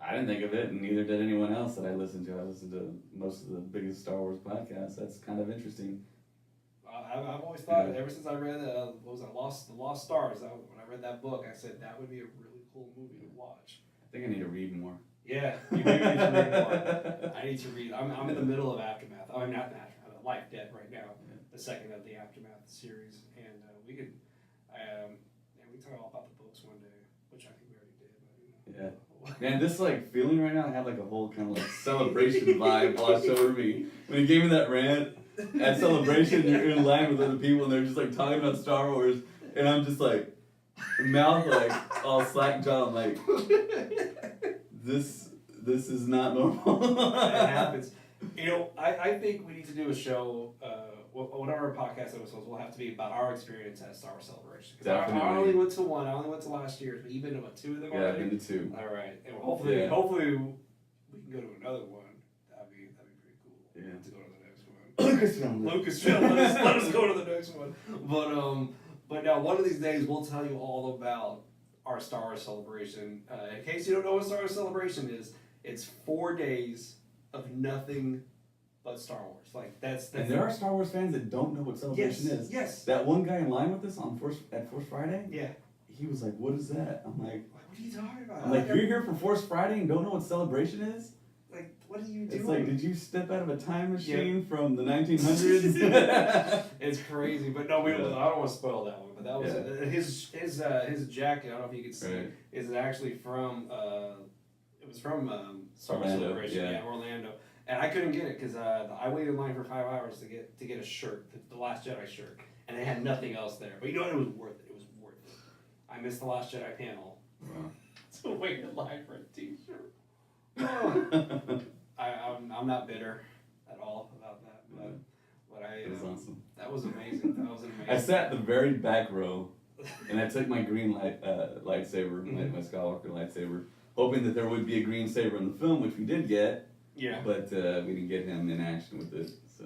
I didn't think of it, and neither did anyone else that I listened to. I listened to most of the biggest Star Wars podcasts. That's kind of interesting. I've always thought, ever since I read what was that, The Lost Stars. When I read that book, I said that would be a really cool movie to watch. I think I need to read more. Yeah, you do need to read more. I need to read. I'm in the middle of Aftermath. I'm not Aftermath. Life Debt right now. Yeah. The second of the Aftermath series, and we could, we can talk all about the books one day, which I think we already did. But, Man, this like feeling right now, I have like a whole kind of like celebration vibe wash over me. When you gave me that rant at Celebration, you're in line with other people and they're just like talking about Star Wars, and I'm just like mouth like all slack jaw. I'm like, this is not normal. it happens. You know, I think we need to do a show. One of our podcast episodes will have to be about our experience at Star Wars Celebration. Because I only went to one. I only went to last year's, but you've been to what, 2 of them Yeah, already? I've been to 2. All right, and hopefully we can go to another one. That'd be pretty cool. Yeah. To go to the next one. Lucasfilm. Lucasfilm, let us go to the next one. But now one of these days we'll tell you all about our Star Wars Celebration. In case you don't know what Star Wars Celebration is, it's 4 days of nothing but Star Wars. Like that's And there are Star Wars fans that don't know what Celebration is. Yes. That one guy in line with us at Force Friday, Yeah. he was like, "What is that?" I'm like, What are you talking about? "I'm like, you're here for Force Friday and don't know what Celebration is?" Like, what are you doing? It's like, did you step out of a time machine from the 1900s? It's crazy, but no, I don't want to spoil that one. But that was his jacket. I don't know if you can see. Right. Is actually from it was from Star Wars Orlando, Celebration, yeah. Orlando, and I couldn't get it because I waited in line for 5 hours to get a shirt, the Last Jedi shirt, and they had nothing else there. But you know what? It was worth it. It was worth it. I missed the Last Jedi panel Wow. to wait in line for a T-shirt. Oh. I'm not bitter at all about that, but It was awesome. that was amazing. That was amazing. I sat in the very back row, and I took my green lightsaber, my Skywalker lightsaber, hoping that there would be a green saber in the film, which we did get. Yeah. But we didn't get him in action with it. So.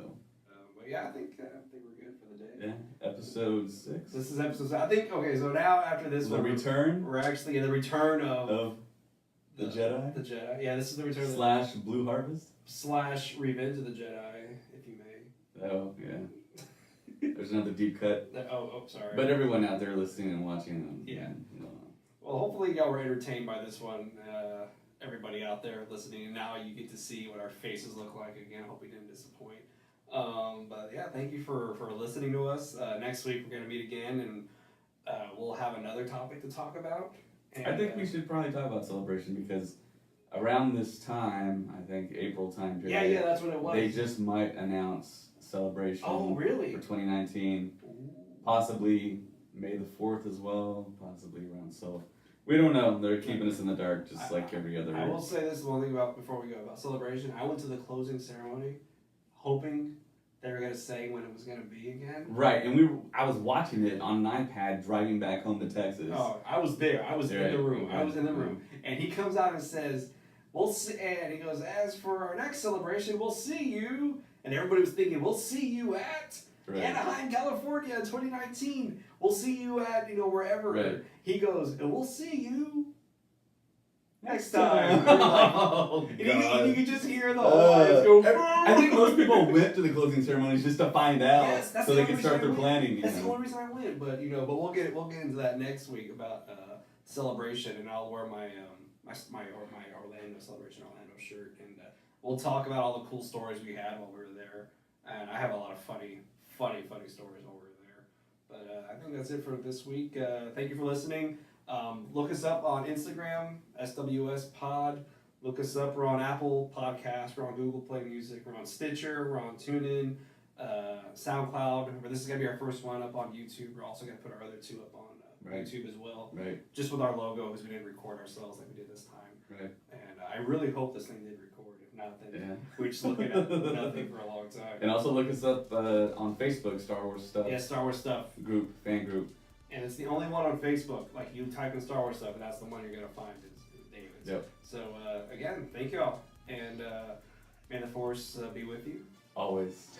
But yeah, I think we're good for the day. Yeah. Episode 6. This is episode. I think okay. So now after this The one, return we're actually in the return of the Jedi. The Jedi. Yeah, this is the return Slash Blue Harvest. / Revenge of the Jedi, if you may. Oh yeah. There's another deep cut. Sorry. But everyone out there listening and watching. Yeah. Well, hopefully y'all were entertained by this one. everybody out there listening. And now you get to see what our faces look like again. I hope we didn't disappoint. But yeah, thank you for listening to us. Next week we're gonna meet again, and we'll have another topic to talk about. And, I think we should probably talk about Celebration because around this time, I think April time period. Yeah, that's what it was. They just might announce Celebration. Oh, really? For 2019, possibly May the 4th as well, possibly around. So we don't know. They're keeping us in the dark, just like every other. I will say this one thing about before we go about Celebration. I went to the closing ceremony, hoping they were gonna say when it was gonna be again. Right, and I was watching it on an iPad driving back home to Texas. Oh, I was there. I was in the room. I was in the room, and he comes out and says, "We'll see," and he goes, "As for our next celebration, we'll see you." And everybody was thinking, "We'll see you at Anaheim, California, 2019. We'll see you at wherever." Right. He goes, "And we'll see you next time." And Oh, and you can just hear the whole audience go. I think most people went to the closing ceremonies just to find out, Yes, that's so the they only can start reason their I went. planning. That's the only reason I went, but we'll get into that next week about Celebration, and I'll wear my my Orlando Celebration Orlando shirt, and we'll talk about all the cool stories we had while we were there, and I have a lot of funny stories while we were there. But I think that's it for this week. Thank you for listening. Look us up on Instagram, SWS Pod. Look us up. We're on Apple Podcasts. We're on Google Play Music. We're on Stitcher. We're on TuneIn, SoundCloud. But this is gonna be our first one up on YouTube. We're also gonna put our other two up on YouTube as well. Right. Just with our logo, because we didn't record ourselves like we did this time. Right. And I really hope this thing did record. If not, then Yeah. we're just looking at nothing for a long time. And also look us up on Facebook, Star Wars Stuff. Yeah, Star Wars Stuff. Fan group. And it's the only one on Facebook. Like, you type in Star Wars Stuff, and that's the one you're going to find is David's. Yep. So, again, thank y'all. And may the Force be with you. Always.